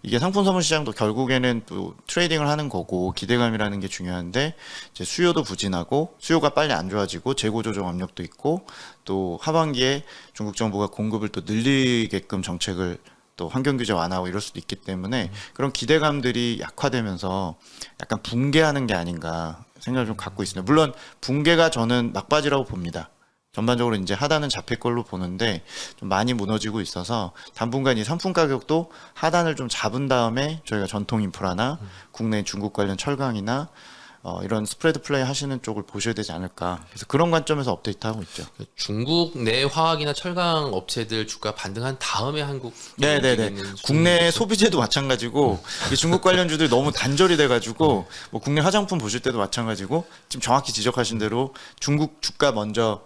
이게 상품 선물 시장도 결국에는 또 트레이딩을 하는 거고 기대감이라는 게 중요한데 이제 수요도 부진하고 수요가 빨리 안 좋아지고 재고 조정 압력도 있고 또 하반기에 중국 정부가 공급을 또 늘리게끔 정책을 또 환경 규제 완화하고 이럴 수도 있기 때문에 그런 기대감들이 약화되면서 약간 붕괴하는 게 아닌가 생각을 좀 갖고 있습니다. 물론 붕괴가 저는 막바지라고 봅니다. 전반적으로 이제 하단은 잡힐 걸로 보는데 좀 많이 무너지고 있어서 당분간 이 상품 가격도 하단을 좀 잡은 다음에 저희가 전통 인프라나 국내 중국 관련 철강이나 이런 스프레드 플레이 하시는 쪽을 보셔야 되지 않을까. 그래서 그런 관점에서 업데이트하고 있죠. 중국 내 화학이나 철강 업체들 주가 반등한 다음에 한국 네네네. 국내 소비재도 마찬가지고 이 중국 관련주들이 너무 단절이 돼가지고 뭐 국내 화장품 보실 때도 마찬가지고 지금 정확히 지적하신 대로 중국 주가 먼저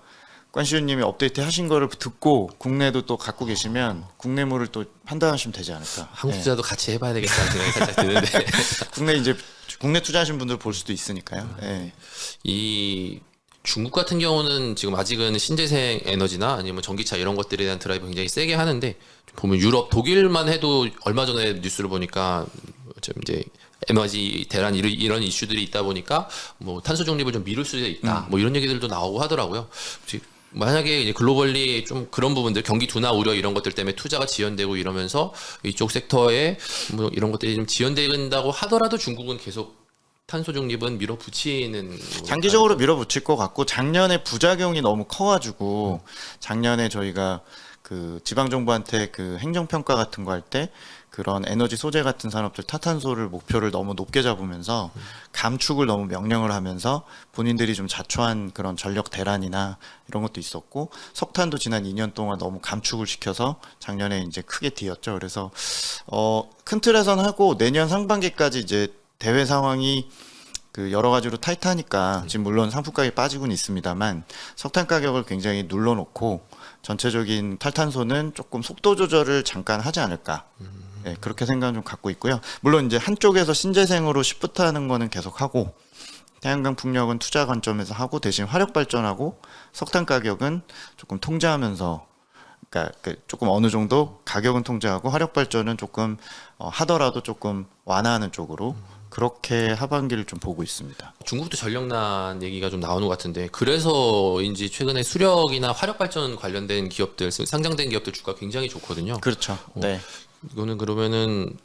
관시윤님이 업데이트 하신 거를 듣고 국내도 또 갖고 계시면 국내물을 또 판단하시면 되지 않을까. 한국 투자도 같이 해봐야 되겠다는 생각이 살짝 드는데 국내 투자하신 분들 볼 수도 있으니까요. 네. 이 중국 같은 경우는 지금 아직은 신재생 에너지나 아니면 전기차 이런 것들에 대한 드라이브 굉장히 세게 하는데 보면 유럽, 독일만 해도 얼마 전에 뉴스를 보니까 좀 이제 에너지 대란 이런 이슈들이 있다 보니까 뭐 탄소 중립을 좀 미룰 수도 있다. 뭐 이런 얘기들도 나오고 하더라고요. 만약에 이제 글로벌리 좀 그런 부분들 경기 둔화 우려 이런 것들 때문에 투자가 지연되고 이러면서 이쪽 섹터에 뭐 이런 것들이 좀 지연된다고 하더라도 중국은 계속 탄소 중립은 밀어붙이는 장기적으로 밀어붙일 것 같고 작년에 부작용이 너무 커가지고 작년에 저희가 그 지방 정부한테 그 행정 평가 같은 거 할 때 그런 에너지 소재 같은 산업들 타탄소를 목표를 너무 높게 잡으면서 감축을 너무 명령을 하면서 본인들이 좀 자초한 그런 전력 대란이나 이런 것도 있었고 석탄도 지난 2년 동안 너무 감축을 시켜서 작년에 이제 크게 뒤었죠. 그래서 큰 틀에서는 하고 내년 상반기까지 이제 대외 상황이 그 여러 가지로 타이트하니까 지금 물론 상품 가격이 빠지고는 있습니다만 석탄 가격을 굉장히 눌러놓고 전체적인 탈탄소는 조금 속도 조절을 잠깐 하지 않을까. 네, 그렇게 생각은 좀 갖고 있고요. 물론 이제 한쪽에서 신재생으로 시프트하는 거는 계속 하고 태양광 풍력은 투자 관점에서 하고 대신 화력 발전하고 석탄 가격은 조금 통제하면서 그러니까 조금 어느 정도 가격은 통제하고 화력 발전은 조금 하더라도 조금 완화하는 쪽으로 그렇게 하반기를 좀 보고 있습니다. 중국도 전력난 얘기가 좀 나오는 것 같은데 그래서인지 최근에 수력이나 화력 발전 관련된 기업들 상장된 기업들 주가 굉장히 좋거든요. 그렇죠. 네. 이거는 그러면은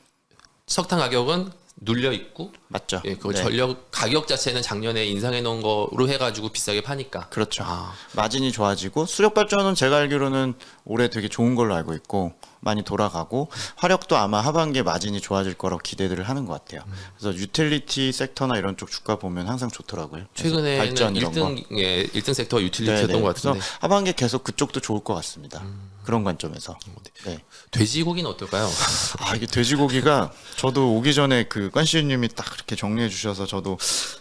석탄 가격은 눌려 있고 맞죠. 예, 그 네. 전력 가격 자체는 작년에 인상해 놓은 거로 해가지고 비싸게 파니까. 그렇죠. 마진이 좋아지고 수력 발전은 제가 알기로는 올해 되게 좋은 걸로 알고 있고 많이 돌아가고 화력도 아마 하반기에 마진이 좋아질 거라고 기대를 하는 것 같아요. 그래서 유틸리티 섹터나 이런 쪽 주가 보면 항상 좋더라고요. 최근에는 발전 이런 거. 1등 섹터가 유틸리티였던 네네. 것 같은데. 그래서 하반기에 계속 그쪽도 좋을 것 같습니다. 그런 관점에서. 네. 돼지고기는 어떨까요? 이게 돼지고기가 저도 오기 전에 그 관시님이 딱 그렇게 정리해 주셔서 저도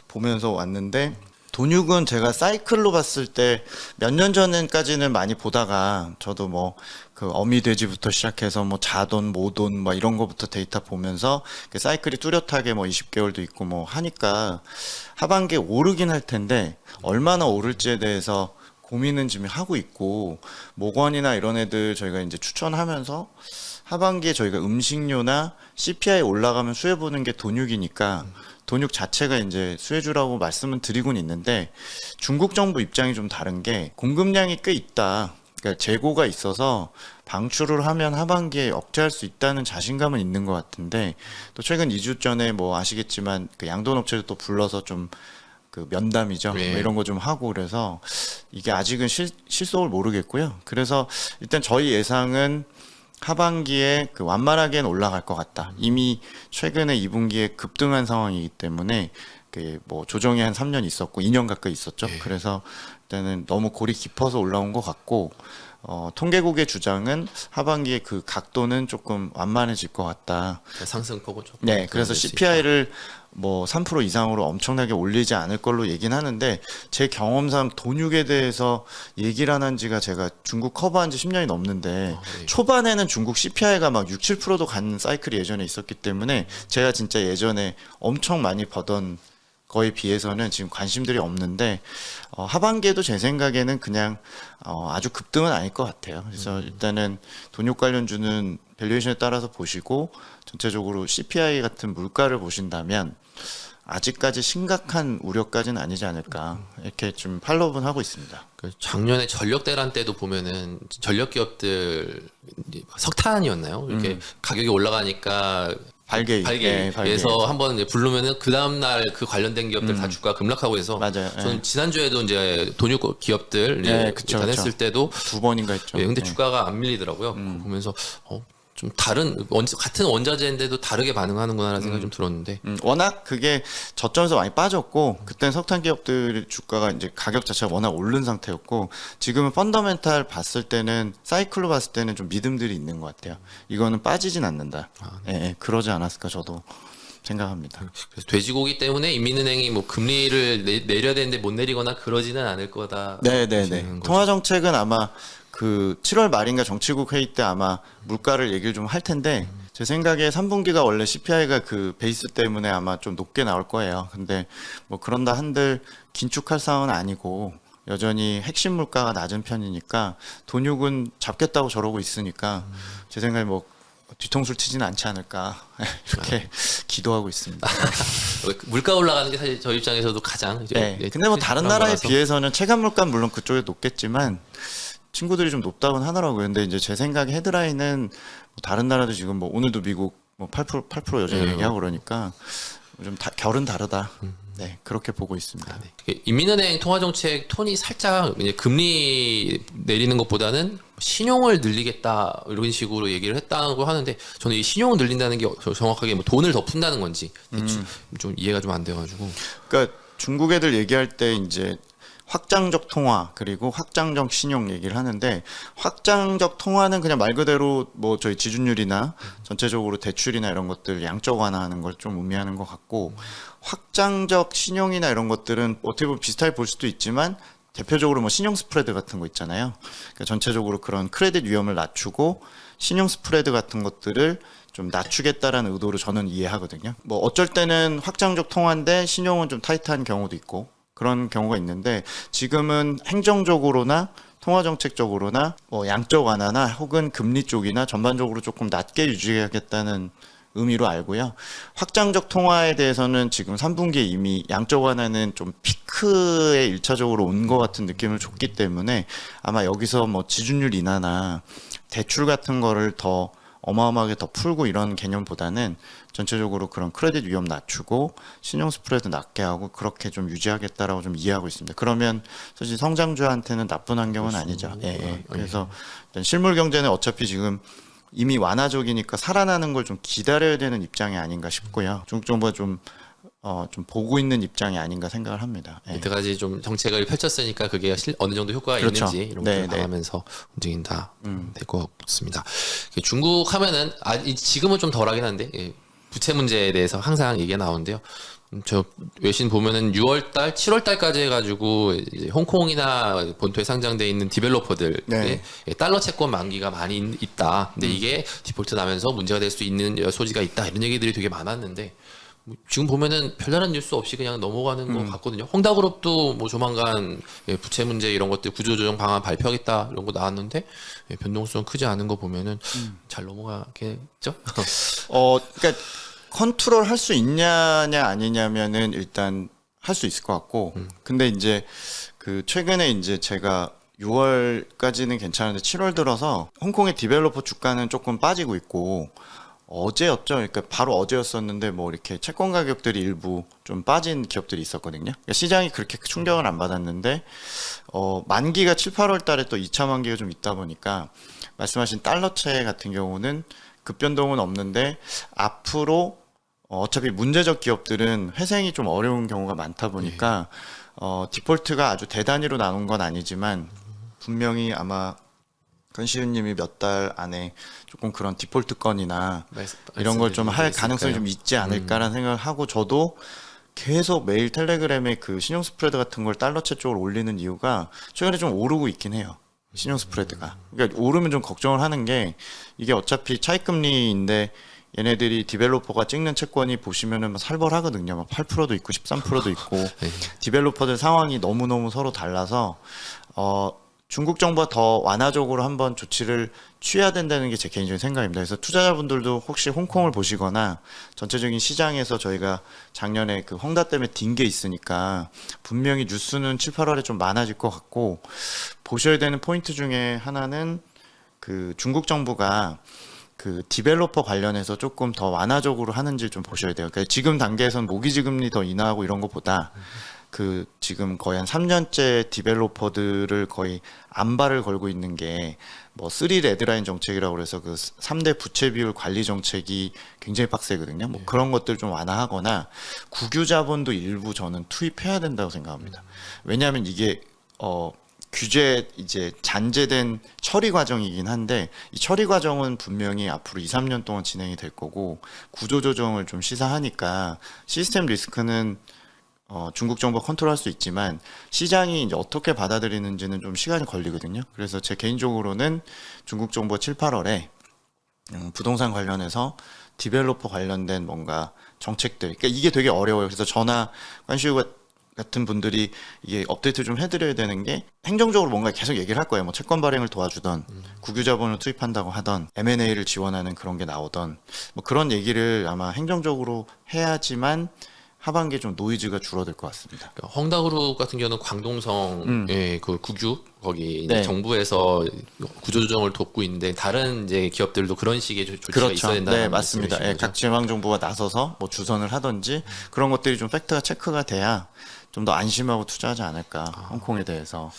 보면서 왔는데 돈육은 제가 사이클로 봤을 때 몇 년 전까지는 많이 보다가 저도 뭐 그 어미돼지부터 시작해서 뭐 자돈, 모돈 뭐 이런 거부터 데이터 보면서 그 사이클이 뚜렷하게 뭐 20개월도 있고 뭐 하니까 하반기에 오르긴 할 텐데 얼마나 오를지에 대해서 고민은 지금 하고 있고 모건이나 이런 애들 저희가 이제 추천하면서 하반기에 저희가 음식료나 CPI 올라가면 수혜 보는 게 돈육이니까 돈육 자체가 이제 수혜주라고 말씀은 드리곤 있는데 중국 정부 입장이 좀 다른 게 공급량이 꽤 있다. 그러니까 재고가 있어서 방출을 하면 하반기에 억제할 수 있다는 자신감은 있는 것 같은데 또 최근 2주 전에 뭐 아시겠지만 그 양돈 업체를 또 불러서 좀 그 면담이죠. 네. 뭐 이런 거 좀 하고 그래서 이게 아직은 실속을 모르겠고요. 그래서 일단 저희 예상은 하반기에 그 완만하게는 올라갈 것 같다. 이미 최근에 2분기에 급등한 상황이기 때문에 그 뭐 조정이 한 3년 있었고 2년 가까이 있었죠. 네. 그래서 일단은 너무 골이 깊어서 올라온 것 같고 통계국의 주장은 하반기에 그 각도는 조금 완만해질 것 같다. 상승폭은 조금. 네, 그래서 CPI를 뭐 3% 이상으로 엄청나게 올리지 않을 걸로 얘기는 하는데 제 경험상 돈육에 대해서 얘기를 안 한 지가 제가 중국 커버한 지 10년이 넘는데 네. 초반에는 중국 CPI가 막 6, 7%도 가는 사이클이 예전에 있었기 때문에 제가 진짜 예전에 엄청 많이 버던 거에 비해서는 지금 관심들이 없는데 하반기에도 제 생각에는 그냥 아주 급등은 아닐 것 같아요. 그래서 일단은 돈육 관련주는 밸류에이션에 따라서 보시고 전체적으로 CPI 같은 물가를 보신다면 아직까지 심각한 우려까지는 아니지 않을까 이렇게 좀 팔로우는 하고 있습니다. 작년에 전력 대란 때도 보면은 전력 기업들 석탄이었나요? 이렇게 가격이 올라가니까 발개에서 한번 이제 부르면은 그 다음 날 그 관련된 기업들 다 주가 급락하고 해서 맞아요. 저는 지난주에도 이제 돈육 기업들 했을 때도 2번인가 했죠. 근데 주가가 안 밀리더라고요. 그거 보면서 좀 다른 같은 원자재인데도 다르게 반응하는구나라는 생각이 좀 들었는데 워낙 그게 저점에서 많이 빠졌고 그때는 석탄 기업들 주가가 이제 가격 자체가 워낙 오른 상태였고 지금은 펀더멘탈 봤을 때는 사이클로 봤을 때는 좀 믿음들이 있는 것 같아요. 이거는 빠지진 않는다. 네. 그러지 않았을까 저도 생각합니다. 그래서 돼지고기 때문에 인민은행이 뭐 금리를 내려야 되는데 못 내리거나 그러지는 않을 거다. 네네네. 통화 정책은 아마 그 7월 말인가 정치국 회의 때 아마 물가를 얘기를 좀 할 텐데 제 생각에 3분기가 원래 CPI가 그 베이스 때문에 아마 좀 높게 나올 거예요. 근데 뭐 그런다 한들 긴축할 상황은 아니고 여전히 핵심 물가가 낮은 편이니까 돈육은 잡겠다고 저러고 있으니까 제 생각에 뭐 뒤통수를 치지는 않지 않을까 이렇게 기도하고 있습니다. 물가 올라가는 게 사실 저희 입장에서도 가장 네. 근데 뭐 다른 나라에 비해서는 체감 물가는 물론 그쪽에 높겠지만 친구들이 좀 높다고는 하더라고요. 근데 이제 제 생각에 헤드라인은 뭐 다른 나라도 지금 뭐 오늘도 미국 뭐 8% 여전히 얘기하고 그러니까 좀 결은 다르다. 네, 그렇게 보고 있습니다. 인민은행 통화정책 톤이 살짝 이제 금리 내리는 것보다는 신용을 늘리겠다 이런 식으로 얘기를 했다고 하는데 저는 이 신용을 늘린다는 게 정확하게 뭐 돈을 더 푼다는 건지 좀 이해가 좀 안 돼가지고. 그러니까 중국 애들 얘기할 때 이제 확장적 통화 그리고 확장적 신용 얘기를 하는데 확장적 통화는 그냥 말 그대로 뭐 저희 지준율이나 전체적으로 대출이나 이런 것들 양적 완화하는 걸 좀 의미하는 것 같고 확장적 신용이나 이런 것들은 어떻게 보면 비슷하게 볼 수도 있지만 대표적으로 뭐 신용 스프레드 같은 거 있잖아요. 그러니까 전체적으로 그런 크레딧 위험을 낮추고 신용 스프레드 같은 것들을 좀 낮추겠다라는 의도로 저는 이해하거든요. 뭐 어쩔 때는 확장적 통화인데 신용은 좀 타이트한 경우도 있고 그런 경우가 있는데 지금은 행정적으로나 통화정책적으로나 뭐 양적 완화나 혹은 금리 쪽이나 전반적으로 조금 낮게 유지하겠다는 의미로 알고요. 확장적 통화에 대해서는 지금 3분기에 이미 양적 완화는 좀 피크에 1차적으로 온 것 같은 느낌을 줬기 때문에 아마 여기서 뭐 지준율 인하나 대출 같은 거를 더 어마어마하게 더 풀고 이런 개념보다는 전체적으로 그런 크레딧 위험 낮추고 신용 스프레드 낮게 하고 그렇게 좀 유지하겠다라고 좀 이해하고 있습니다. 그러면 사실 성장주한테는 나쁜 환경은 아니죠. 예. 그래서 일단 실물 경제는 어차피 지금 이미 완화적이니까 살아나는 걸 좀 기다려야 되는 입장이 아닌가 싶고요. 중국 정부가 좀 보고 있는 입장이 아닌가 생각을 합니다. 예. 이때까지 좀 정책을 펼쳤으니까 그게 어느 정도 효과가 그렇죠. 있는지 이런 것을 봐가면서 움직인다 될 것 같습니다. 중국 하면은 지금은 좀 덜하긴 한데 부채 문제에 대해서 항상 얘기가 나오는데요. 저 외신 보면은 6월달, 7월달까지 해가지고 이제 홍콩이나 본토에 상장돼 있는 디벨로퍼들 달러 채권 만기가 많이 있다. 근데 이게 디폴트 나면서 문제가 될 수 있는 소지가 있다. 이런 얘기들이 되게 많았는데 지금 보면은 별다른 뉴스 없이 그냥 넘어가는 것 같거든요. 홍다그룹도 뭐 조만간 부채 문제 이런 것들 구조조정 방안 발표하겠다 이런 거 나왔는데 변동성 크지 않은 거 보면은 잘 넘어가겠죠? 그러니까 컨트롤 할 수 있냐냐 아니냐면은 일단 할 수 있을 것 같고 근데 이제 그 최근에 이제 제가 6월까지는 괜찮은데 7월 들어서 홍콩의 디벨로퍼 주가는 조금 빠지고 있고 어제였죠. 그러니까 바로 어제였었는데 뭐 이렇게 채권 가격들이 일부 좀 빠진 기업들이 있었거든요. 그러니까 시장이 그렇게 충격을 안 받았는데 만기가 7, 8월 달에 또 2차 만기가 좀 있다 보니까 말씀하신 달러채 같은 경우는 급변동은 없는데 앞으로 어차피 문제적 기업들은 회생이 좀 어려운 경우가 많다 보니까 디폴트가 아주 대단위로 나온 건 아니지만 분명히 아마 건시윤님이 몇 달 안에 조금 그런 디폴트 건이나 이런 걸 좀 할 가능성이 좀 있지 않을까라는 생각을 하고 저도 계속 매일 텔레그램에 그 신용 스프레드 같은 걸 달러채 쪽으로 올리는 이유가 최근에 좀 오르고 있긴 해요. 신용 스프레드가. 그러니까 오르면 좀 걱정을 하는 게 이게 어차피 차익금리인데 얘네들이 디벨로퍼가 찍는 채권이 보시면은 막 살벌하거든요. 막 8%도 있고 13%도 있고 네. 디벨로퍼들 상황이 너무너무 서로 달라서 중국 정부가 더 완화적으로 한번 조치를 취해야 된다는 게 제 개인적인 생각입니다. 그래서 투자자분들도 혹시 홍콩을 보시거나 전체적인 시장에서 저희가 작년에 그 헝다 때문에 딘 게 있으니까 분명히 뉴스는 7, 8월에 좀 많아질 것 같고 보셔야 되는 포인트 중에 하나는 그 중국 정부가 그 디벨로퍼 관련해서 조금 더 완화적으로 하는지 좀 보셔야 돼요. 그러니까 지금 단계에서는 모기지금리 더 인하하고 이런 것보다 그 지금 거의 한 3년째 디벨로퍼들을 거의 안발을 걸고 있는 게 뭐 3 레드라인 정책이라고 그래서 그 3대 부채 비율 관리 정책이 굉장히 빡세거든요. 뭐 그런 것들 좀 완화하거나 국유 자본도 일부 저는 투입해야 된다고 생각합니다. 왜냐하면 이게 규제 이제 잔재된 처리 과정이긴 한데 이 처리 과정은 분명히 앞으로 2, 3년 동안 진행이 될 거고 구조 조정을 좀 시사하니까 시스템 리스크는 중국 정부가 컨트롤할 수 있지만 시장이 이제 어떻게 받아들이는지는 좀 시간이 걸리거든요. 그래서 제 개인적으로는 중국 정부가 7, 8월에 부동산 관련해서 디벨로퍼 관련된 뭔가 정책들, 그러니까 이게 되게 어려워요. 그래서 저나 관시우 같은 분들이 이게 업데이트 좀 해드려야 되는 게 행정적으로 뭔가 계속 얘기를 할 거예요. 뭐 채권 발행을 도와주던 국유 자본을 투입한다고 하던 M&A를 지원하는 그런 게 나오던 뭐 그런 얘기를 아마 행정적으로 해야지만 하반기에 좀 노이즈가 줄어들 것 같습니다. 그러니까 헝다그룹 같은 경우는 광동성 그 국유 거기 이제 네. 정부에서 구조조정을 돕고 있는데 다른 이제 기업들도 그런 식의 조치가 그렇죠. 있어야 된다는 네, 맞습니다. 말씀이신 예, 거죠? 각 지방 정부가 나서서 뭐 주선을 하든지 그런 것들이 좀 팩트가 체크가 돼야 좀 더 안심하고 투자하지 않을까 홍콩에 대해서.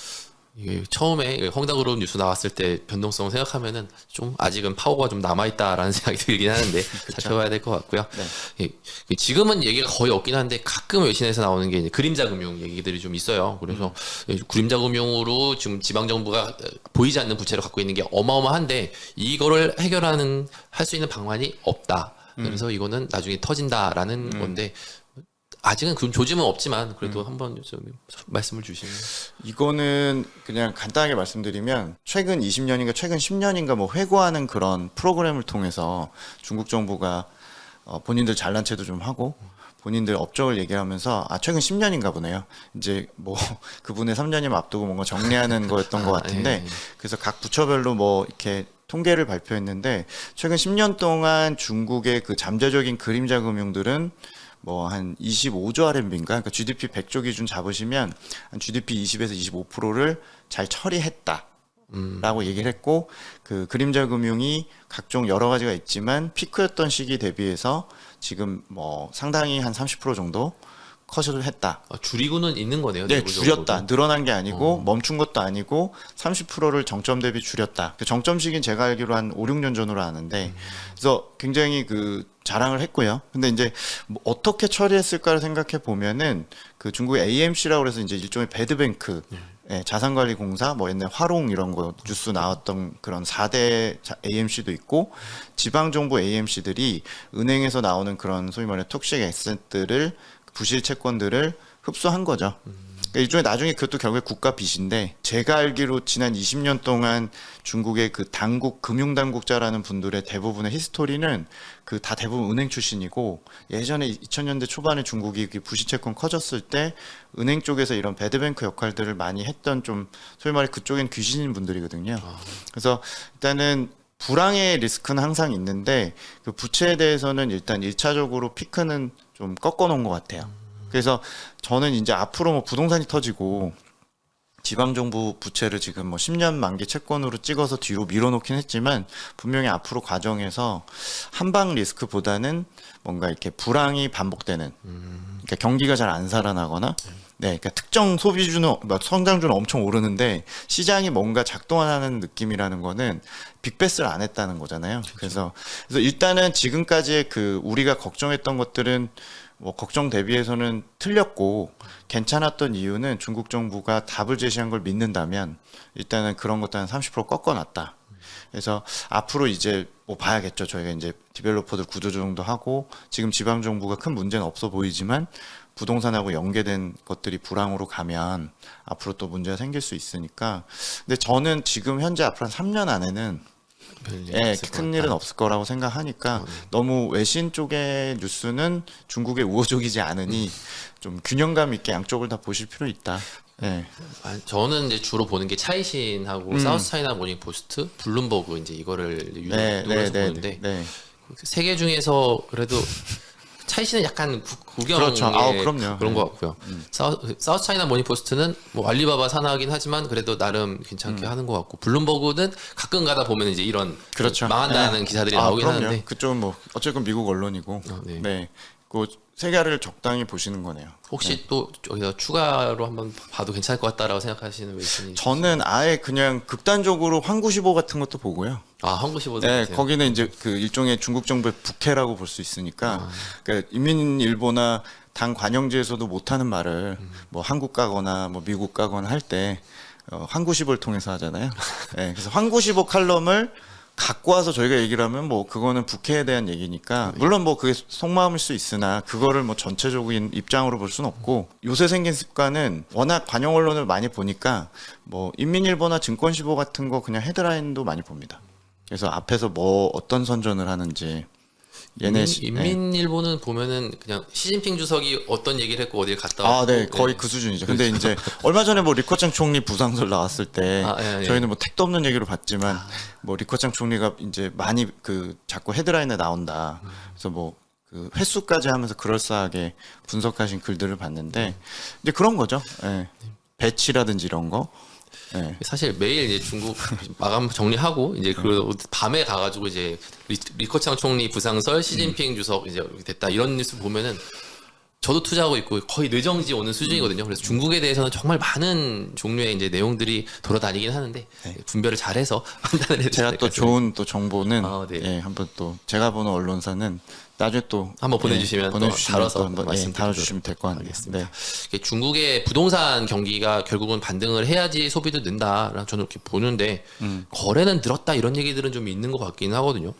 이게 처음에 헝다그룹 뉴스 나왔을 때 변동성 생각하면은 좀 아직은 파워가 좀 남아있다라는 생각이 들긴 하는데 살펴봐야 될 것 같고요. 네. 지금은 얘기가 거의 없긴 한데 가끔 외신에서 나오는 게 이제 그림자 금융 얘기들이 좀 있어요. 그래서 그림자 금융으로 지금 지방 정부가 보이지 않는 부채를 갖고 있는 게 어마어마한데 이거를 할 수 있는 방안이 없다. 그래서 이거는 나중에 터진다라는 건데 아직은 그 조짐은 없지만 그래도 한번 좀 말씀을 주시면. 이거는 그냥 간단하게 말씀드리면 최근 20년인가 최근 10년인가 뭐 회고하는 그런 프로그램을 통해서 중국 정부가 본인들 잘난 체도 좀 하고 본인들 업적을 얘기하면서 최근 10년인가 보네요. 이제 뭐 그분의 3년임 앞두고 뭔가 정리하는 거였던 것 같은데 예. 그래서 각 부처별로 뭐 이렇게 통계를 발표했는데 최근 10년 동안 중국의 그 잠재적인 그림자 금융들은 뭐 한 25조 RMB인가? 그러니까 GDP 100조 기준 잡으시면 한 GDP 20에서 25%를 잘 처리했다. 라고 얘기를 했고 그 그림자 금융이 각종 여러 가지가 있지만 피크였던 시기 대비해서 지금 뭐 상당히 한 30% 정도 컷을 했다. 줄이고는 있는 거네요. 네, 내부적으로도. 줄였다. 늘어난 게 아니고 멈춘 것도 아니고 30%를 정점 대비 줄였다. 그 정점 시기는 제가 알기로 한 5, 6년 전으로 아는데 그래서 굉장히 그 자랑을 했고요. 근데 이제 뭐 어떻게 처리했을까를 생각해 보면은 그 중국의 AMC라고 그래서 이제 일종의 배드뱅크 예, 자산관리공사, 뭐 옛날 화롱 이런 거 뉴스 나왔던 그런 4대 AMC도 있고 지방정부 AMC들이 은행에서 나오는 그런 소위 말해 톡식 에셋들을 부실 채권들을 흡수한 거죠. 그러니까 일종의 나중에 그것도 결국에 국가 빚인데 제가 알기로 지난 20년 동안 중국의 그 당국 금융당국자라는 분들의 대부분의 히스토리는 그 다 대부분 은행 출신이고 예전에 2000년대 초반에 중국이 그 부실채권 커졌을 때 은행 쪽에서 이런 배드뱅크 역할들을 많이 했던 좀 소위 말해 그쪽엔 귀신인 분들이거든요. 그래서 일단은 불황의 리스크는 항상 있는데 그 부채에 대해서는 일단 1차적으로 피크는 좀 꺾어놓은 것 같아요. 그래서 저는 이제 앞으로 뭐 부동산이 터지고 지방정부 부채를 지금 뭐 10년 만기 채권으로 찍어서 뒤로 밀어놓긴 했지만 분명히 앞으로 과정에서 한방 리스크보다는 뭔가 이렇게 불황이 반복되는 그러니까 경기가 잘 안 살아나거나 네, 그러니까 특정 소비주는 성장주는 엄청 오르는데 시장이 뭔가 작동하는 느낌이라는 거는 빅베스를 안 했다는 거잖아요. 그래서 일단은 지금까지의 그 우리가 걱정했던 것들은 뭐 걱정 대비해서는 틀렸고 괜찮았던 이유는 중국 정부가 답을 제시한 걸 믿는다면 일단은 그런 것도 한 30% 꺾어놨다. 그래서 앞으로 이제 뭐 봐야겠죠. 저희가 이제 디벨로퍼들 구조조정도 하고 지금 지방 정부가 큰 문제는 없어 보이지만 부동산하고 연계된 것들이 불황으로 가면 앞으로 또 문제가 생길 수 있으니까. 근데 저는 지금 현재 앞으로 한 3년 안에는 큰 일은 없을 거라고 생각하니까 너무 외신 쪽의 뉴스는 중국의 우호적이지 않으니 좀 균형감 있게 양쪽을 다 보실 필요 있다. 예. 저는 이제 주로 보는 게 차이신하고 사우스 차이나 모닝 포스트, 블룸버그 이제 이거를 유독해서 보는데 세 개 중에서 그래도 차이신은 약간 구경의 그렇죠. 그럼요. 그런 것 같고요. 사우스 차이나 모닝 포스트는 뭐 알리바바 산하긴 하지만 그래도 나름 괜찮게 하는 것 같고 블룸버그는 가끔 가다 보면 이제 이런 그렇죠. 망한다는 기사들이 나오긴 그럼요. 하는데 그쪽은 뭐 어쨌건 미국 언론이고 네. 그 세 개를 적당히 보시는 거네요. 혹시 또 여기서 추가로 한번 봐도 괜찮을 것 같다라고 생각하시는 외신이 저는 아예 그냥 극단적으로 황구시보 같은 것도 보고요. 한국시보도 네, 거기는 이제 그 일종의 중국 정부의 북해라고 볼 수 있으니까 그러니까 인민일보나 당 관영지에서도 못하는 말을 뭐 한국 가거나 뭐 미국 가거나 할 때 황구시보를 통해서 하잖아요. 네, 그래서 황구시보 칼럼을 갖고 와서 저희가 얘기를 하면 뭐 그거는 북해에 대한 얘기니까 물론 뭐 그게 속마음일 수 있으나 그거를 뭐 전체적인 입장으로 볼 수는 없고 요새 생긴 습관은 워낙 관영 언론을 많이 보니까 뭐 인민일보나 증권시보 같은 거 그냥 헤드라인도 많이 봅니다. 그래서 앞에서 뭐 어떤 선전을 하는지 인민일보는 보면은 그냥 시진핑 주석이 어떤 얘기를 했고 어디를 갔다 왔고 네, 거의 그 수준이죠. 근데 이제 얼마 전에 뭐 리커창 총리 부상설 나왔을 때 저희는 뭐 택도 없는 얘기로 봤지만 뭐 리커창 총리가 이제 많이 그 자꾸 헤드라인에 나온다. 그래서 뭐 그 횟수까지 하면서 그럴싸하게 분석하신 글들을 봤는데 이제 그런 거죠. 예. 배치라든지 이런 거. 네. 사실 매일 이제 중국 마감 정리하고 이제 그 밤에 가가지고 이제 리커창 총리 부상설, 시진핑 주석 이제 됐다 이런 뉴스 보면은 저도 투자하고 있고 거의 뇌정지 오는 수준이거든요. 그래서 중국에 대해서는 정말 많은 종류의 이제 내용들이 돌아다니긴 하는데 분별을 잘해서 판단을 해야 제가 또 좋은 또 정보는 네. 예, 한번 또 제가 보는 언론사는 나중에 또 한번 보내주시면 또 다뤄서 한번 다뤄주시면 될 것 같네요. 네. 중국의 부동산 경기가 결국은 반등을 해야지 소비도 는다라고 저는 이렇게 보는데 거래는 늘었다 이런 얘기들은 좀 있는 것 같긴 하거든요.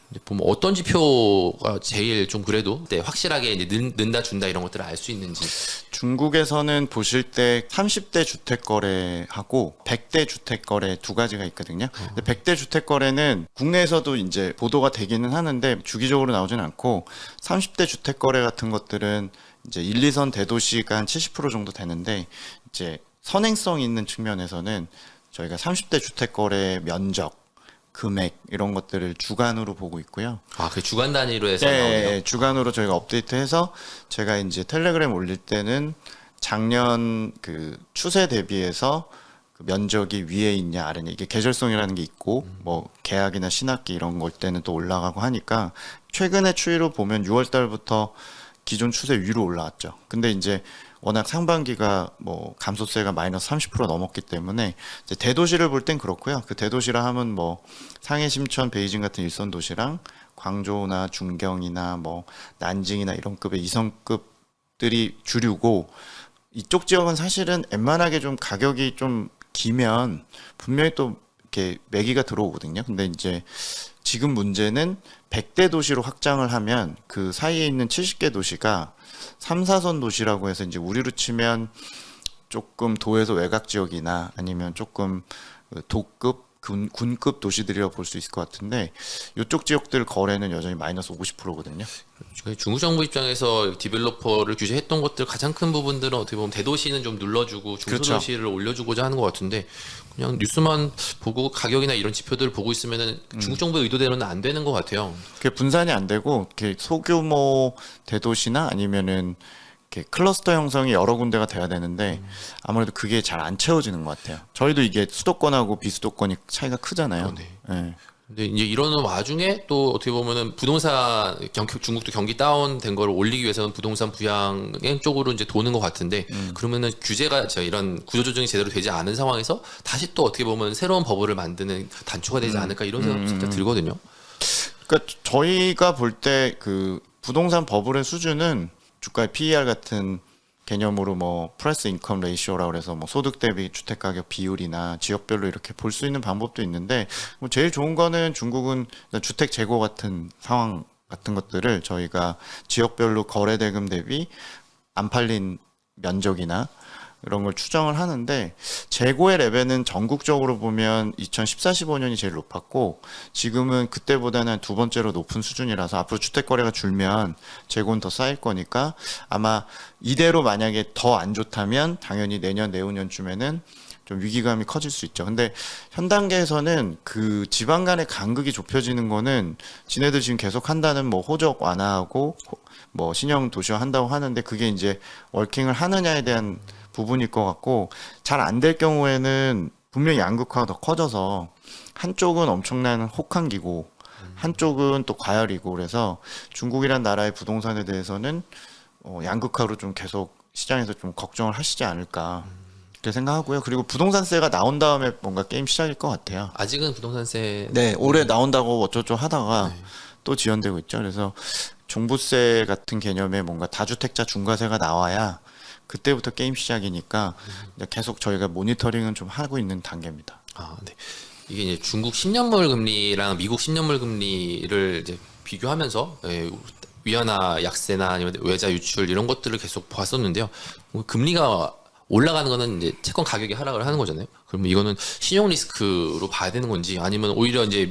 근데 보면 어떤 지표가 제일 좀 그래도 확실하게 이제 는다 준다 이런 것들을 알 수 있는지. 중국에서는 보실 때 30대 주택 거래하고 100대 주택 거래 두 가지가 있거든요. 근데 100대 주택 거래는 국내에서도 이제 보도가 되기는 하는데 주기적으로 나오진 않고 30대 주택 거래 같은 것들은 이제 1, 2선 대도시가 한 70% 정도 되는데 이제 선행성 있는 측면에서는 저희가 30대 주택 거래 면적 금액 이런 것들을 주간으로 보고 있고요. 그 주간 단위로 해서 네, 나오네요. 주간으로 저희가 업데이트해서 제가 이제 텔레그램 올릴 때는 작년 그 추세 대비해서 그 면적이 위에 있냐 아래냐 이게 계절성이라는 게 있고 뭐 계약이나 신학기 이런 걸 때는 또 올라가고 하니까 최근의 추이로 보면 6월 달부터 기존 추세 위로 올라왔죠. 근데 이제 워낙 상반기가 뭐 감소세가 마이너스 30% 넘었기 때문에 이제 대도시를 볼 땐 그렇고요. 그 대도시라 하면 뭐 상해, 심천, 베이징 같은 일선 도시랑 광저우나 중경이나 뭐 난징이나 이런 급의 2성급들이 주류고 이쪽 지역은 사실은 웬만하게 좀 가격이 좀 기면 분명히 또 이렇게 매기가 들어오거든요. 근데 이제 지금 문제는 100대 도시로 확장을 하면 그 사이에 있는 70개 도시가 3, 4선 도시라고 해서 이제 우리로 치면 조금 도에서 외곽 지역이나 아니면 조금 도급, 군급 도시들이라고 볼 수 있을 것 같은데 이쪽 지역들 거래는 여전히 마이너스 50%거든요. 중국 정부 입장에서 디벨로퍼를 규제했던 것들 가장 큰 부분들은 어떻게 보면 대도시는 좀 눌러주고 중소도시를 올려주고자 하는 것 같은데 그냥 뉴스만 보고 가격이나 이런 지표들을 보고 있으면은 중국 정부의 의도대로는 안 되는 것 같아요. 그게 분산이 안 되고 이렇게 소규모 대도시나 아니면은 이렇게 클러스터 형성이 여러 군데가 돼야 되는데 아무래도 그게 잘 안 채워지는 것 같아요. 저희도 이게 수도권하고 비수도권이 차이가 크잖아요. 네. 네. 근데 이제 이런 와중에 또 어떻게 보면은 부동산 중국도 경기 다운된 거를 올리기 위해서는 부동산 부양 쪽으로 이제 도는 것 같은데 그러면은 규제가 이런 구조조정이 제대로 되지 않은 상황에서 다시 또 어떻게 보면 새로운 버블을 만드는 단초가 되지 않을까 이런 생각 진짜 들거든요. 그러니까 저희가 볼 때 그 부동산 버블의 수준은 주가의 PER 같은 개념으로 뭐 프라이스 인컴 레이시오라고 그래서 뭐 소득 대비 주택 가격 비율이나 지역별로 이렇게 볼 수 있는 방법도 있는데 뭐 제일 좋은 거는 중국은 주택 재고 같은 상황 같은 것들을 저희가 지역별로 거래 대금 대비 안 팔린 면적이나 이런 걸 추정을 하는데 재고의 레벨은 전국적으로 보면 2014-15년이 제일 높았고 지금은 그때보다는 두 번째로 높은 수준이라서 앞으로 주택 거래가 줄면 재고는 더 쌓일 거니까 아마 이대로 만약에 더 안 좋다면 당연히 내년 내후년쯤에는 좀 위기감이 커질 수 있죠. 근데 현 단계에서는 그 지방 간의 간극이 좁혀지는 거는 지네들 지금 계속 한다는 뭐 호적 완화하고 뭐 신형 도시화 한다고 하는데 그게 이제 워킹을 하느냐에 대한 부분일 것 같고 잘 안 될 경우에는 분명히 양극화가 더 커져서 한쪽은 엄청난 혹한기고 한쪽은 또 과열이고 그래서 중국이란 나라의 부동산에 대해서는 양극화로 좀 계속 시장에서 좀 걱정을 하시지 않을까 그렇게 생각하고요. 그리고 부동산세가 나온 다음에 뭔가 게임 시작일 것 같아요. 아직은 부동산세 네, 올해 나온다고 어쩌고 하다가 또 지연되고 있죠. 그래서 종부세 같은 개념의 뭔가 다주택자 중과세가 나와야 그때부터 게임 시작이니까 이제 계속 저희가 모니터링은 좀 하고 있는 단계입니다. 아, 네. 이게 이제 중국 10년물 금리랑 미국 10년물 금리를 이제 비교하면서 위안화 약세나 아니면 외자 유출 이런 것들을 계속 봤었는데요. 금리가 올라가는 거는 이제 채권 가격이 하락을 하는 거잖아요. 그러면 이거는 신용 리스크로 봐야 되는 건지 아니면 오히려 이제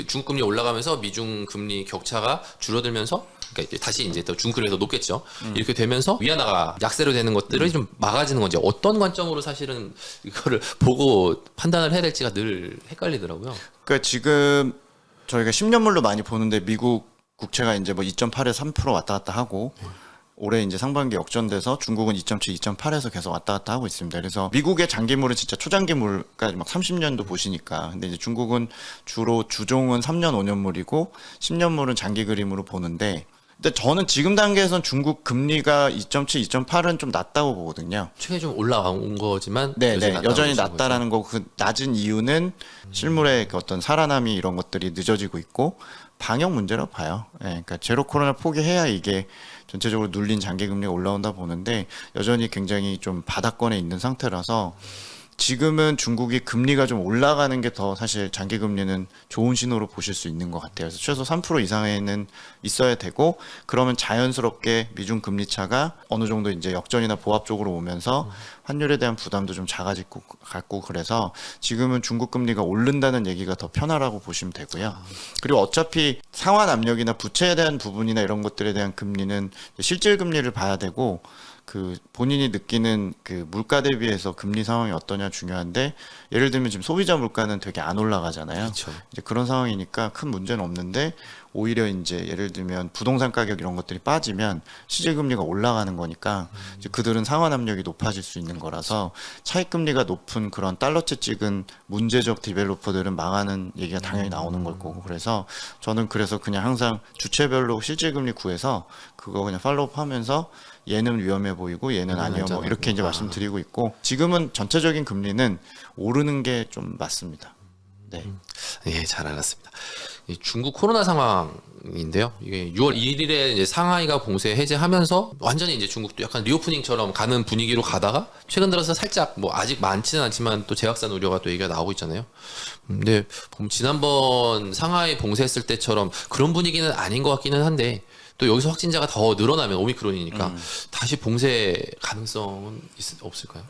중국 금리 올라가면서 미중 금리 격차가 줄어들면서 그러니까 다시 이제 또 중국 금리가 더 높겠죠. 이렇게 되면서 위안화가 약세로 되는 것들을 좀 막아지는 건지 어떤 관점으로 사실은 이거를 보고 판단을 해야 될지가 늘 헷갈리더라고요. 그러니까 지금 저희가 10년물로 많이 보는데 미국 국채가 이제 뭐 2.8에서 3% 왔다 갔다 하고 올해 이제 상반기 역전돼서 중국은 2.7, 2.8에서 계속 왔다 갔다 하고 있습니다. 그래서 미국의 장기물은 진짜 초장기물까지 막 30년도 보시니까. 근데 이제 중국은 주로 주종은 3년, 5년물이고 10년물은 장기 그림으로 보는데 근데 저는 지금 단계에선 중국 금리가 2.7, 2.8은 좀 낮다고 보거든요. 최근에 좀 올라온 거지만 네, 여전히 보시는 낮다라는 거 그 낮은 이유는 실물의 그 어떤 살아남이 이런 것들이 늦어지고 있고 방역 문제라고 봐요. 그러니까 제로 코로나 포기해야 이게 전체적으로 눌린 장기 금리가 올라온다 보는데 여전히 굉장히 좀 바닥권에 있는 상태라서 지금은 중국이 금리가 좀 올라가는 게 더 사실 장기 금리는 좋은 신호로 보실 수 있는 것 같아요. 그래서 최소 3% 이상에는 있어야 되고 그러면 자연스럽게 미중 금리 차가 어느 정도 이제 역전이나 보합 쪽으로 오면서 환율에 대한 부담도 좀 작아지고 갖고 그래서 지금은 중국 금리가 오른다는 얘기가 더 편하라고 보시면 되고요. 그리고 어차피 상환 압력이나 부채에 대한 부분이나 이런 것들에 대한 금리는 실질 금리를 봐야 되고 그 본인이 느끼는 그 물가 대비해서 금리 상황이 어떠냐 중요한데 예를 들면 지금 소비자 물가는 되게 안 올라가잖아요. 그렇죠. 이제 그런 상황이니까 큰 문제는 없는데 오히려 이제 예를 들면 부동산 가격 이런 것들이 빠지면 실질 금리가 올라가는 거니까 이제 그들은 상환 압력이 높아질 수 있는 거라서 차익 금리가 높은 그런 달러채 찍은 문제적 디벨로퍼들은 망하는 얘기가 당연히 나오는 걸 거고 그래서 저는 그래서 그냥 항상 주체별로 실질 금리 구해서 그거 그냥 팔로우하면서 얘는 위험해 보이고 얘는 아니요 뭐 이렇게 이제 말씀드리고 있고 지금은 전체적인 금리는 오르는 게 좀 맞습니다. 네. 예, 잘 알았습니다. 이 중국 코로나 상황인데요. 이게 6월 1일에 이제 상하이가 봉쇄 해제하면서 완전히 이제 중국도 약간 리오프닝처럼 가는 분위기로 가다가 최근 들어서 살짝 뭐 아직 많지는 않지만 또 재확산 우려가 또 얘기가 나오고 있잖아요. 근데 지난번 상하이 봉쇄했을 때처럼 그런 분위기는 아닌 것 같기는 한데 또 여기서 확진자가 더 늘어나면 오미크론이니까 다시 봉쇄 가능성은 없을까요?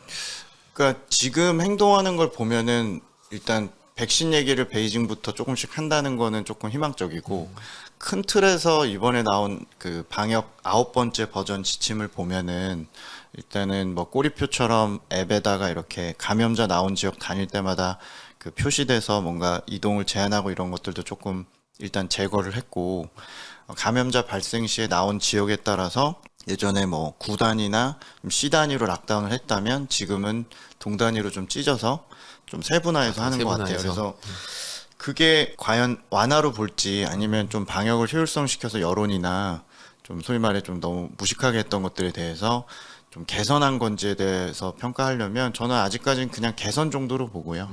그러니까 지금 행동하는 걸 보면은 일단 백신 얘기를 베이징부터 조금씩 한다는 거는 조금 희망적이고 큰 틀에서 이번에 나온 그 방역 9번째 버전 지침을 보면은 일단은 뭐 꼬리표처럼 앱에다가 이렇게 감염자 나온 지역 다닐 때마다 그 표시돼서 뭔가 이동을 제한하고 이런 것들도 조금 일단 제거를 했고 감염자 발생 시에 나온 지역에 따라서 예전에 뭐 9단위나 C단위로 락다운을 했다면 지금은 동단위로 좀 찢어서 좀 세분화해서 하는 것 같아요. 그래서 그게 과연 완화로 볼지 아니면 좀 방역을 효율성시켜서 여론이나 좀 소위 말해 좀 너무 무식하게 했던 것들에 대해서 좀 개선한 건지에 대해서 평가하려면 저는 아직까지는 그냥 개선 정도로 보고요.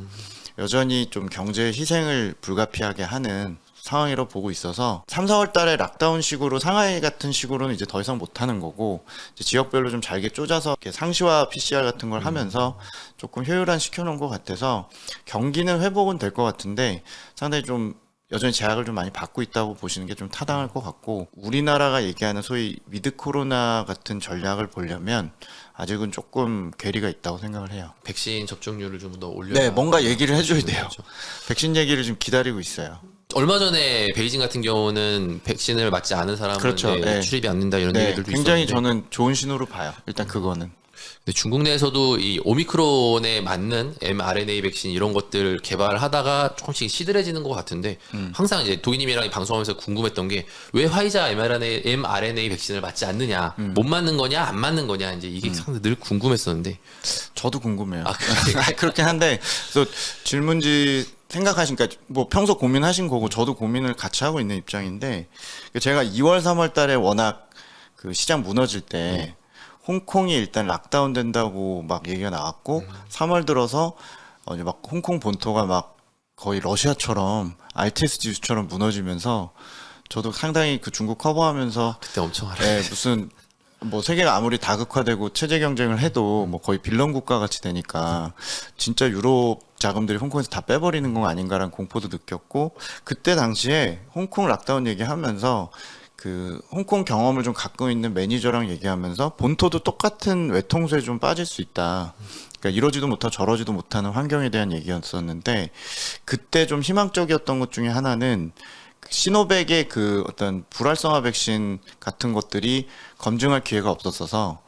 여전히 좀 경제 희생을 불가피하게 하는 상황이라고 보고 있어서 3, 4월 달에 락다운 식으로 상하이 같은 식으로는 이제 더 이상 못 하는 거고 이제 지역별로 좀 잘게 쪼자서 이렇게 상시화 PCR 같은 걸 하면서 조금 효율화 시켜놓은 것 같아서 경기는 회복은 될 것 같은데 상당히 좀 여전히 제약을 좀 많이 받고 있다고 보시는 게 좀 타당할 것 같고, 우리나라가 얘기하는 소위 위드 코로나 같은 전략을 보려면 아직은 조금 괴리가 있다고 생각을 해요. 백신 접종률을 좀 더 올려. 네, 뭔가 얘기를 해줘야 돼요. 그렇죠. 백신 얘기를 좀 기다리고 있어요. 얼마 전에 베이징 같은 경우는 백신을 맞지 않은 사람은 그렇죠. 네. 출입이 안 된다 이런 네, 얘기들도 굉장히 있었는데. 저는 좋은 신호로 봐요. 일단 그거는. 근데 중국 내에서도 이 오미크론에 맞는 mRNA 백신 이런 것들을 개발하다가 조금씩 시들해지는 것 같은데 항상 이제 도기님이랑 방송하면서 궁금했던 게 왜 화이자 mRNA 백신을 맞지 않느냐, 못 맞는 거냐, 안 맞는 거냐 이제 이게 상당히 늘 궁금했었는데. 저도 궁금해요. 아, 그래? 그렇긴 한데, 그래서 질문지 생각하시니까 뭐 평소 고민하신 거고 저도 고민을 같이 하고 있는 입장인데, 제가 2월, 3월 달에 워낙 그 시장 무너질 때 홍콩이 일단 락다운 된다고 막 얘기가 나왔고 3월 들어서 이제 막 홍콩 본토가 막 거의 러시아처럼 RTS 지수처럼 무너지면서 저도 상당히 그 중국 커버하면서 그때 엄청 네, 무슨 뭐 세계가 아무리 다극화되고 체제 경쟁을 해도 뭐 거의 빌런 국가 같이 되니까 진짜 유럽 자금들이 홍콩에서 다 빼버리는 건 아닌가라는 공포도 느꼈고, 그때 당시에 홍콩 락다운 얘기하면서 그 홍콩 경험을 좀 갖고 있는 매니저랑 얘기하면서 본토도 똑같은 외통수에 좀 빠질 수 있다. 그러니까 이러지도 못하고 저러지도 못하는 환경에 대한 얘기였었는데, 그때 좀 희망적이었던 것 중에 하나는 시노백의 그 어떤 불활성화 백신 같은 것들이 검증할 기회가 없었어서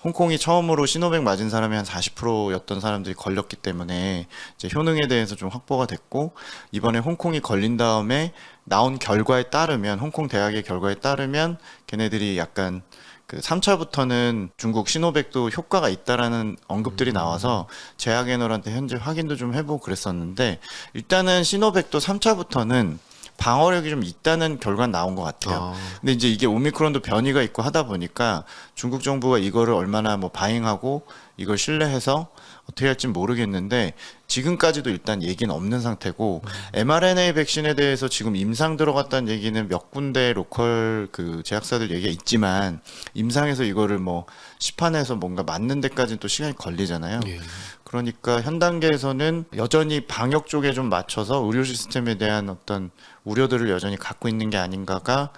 홍콩이 처음으로 시노백 맞은 사람이 한 40%였던 사람들이 걸렸기 때문에 이제 효능에 대해서 좀 확보가 됐고, 이번에 홍콩이 걸린 다음에 나온 결과에 따르면, 홍콩 대학의 결과에 따르면 걔네들이 약간 그 3차부터는 중국 시노백도 효과가 있다라는 언급들이 나와서 제약에너한테 현재 확인도 좀 해보고 그랬었는데, 일단은 시노백도 3차부터는 방어력이 좀 있다는 결과가 나온 것 같아요. 근데 이제 이게 오미크론도 변이가 있고 하다 보니까 중국 정부가 이거를 얼마나 뭐 바잉하고 이걸 신뢰해서 어떻게 할지 모르겠는데, 지금까지도 일단 얘기는 없는 상태고, mRNA 백신에 대해서 지금 임상 들어갔다는 얘기는 몇 군데 로컬 그 제약사들 얘기가 있지만, 임상에서 이거를 뭐 시판해서 뭔가 맞는 데까지는 또 시간이 걸리잖아요. 예. 그러니까 현 단계에서는 여전히 방역 쪽에 좀 맞춰서 의료 시스템에 대한 어떤 우려들을 여전히 갖고 있는 게 아닌가가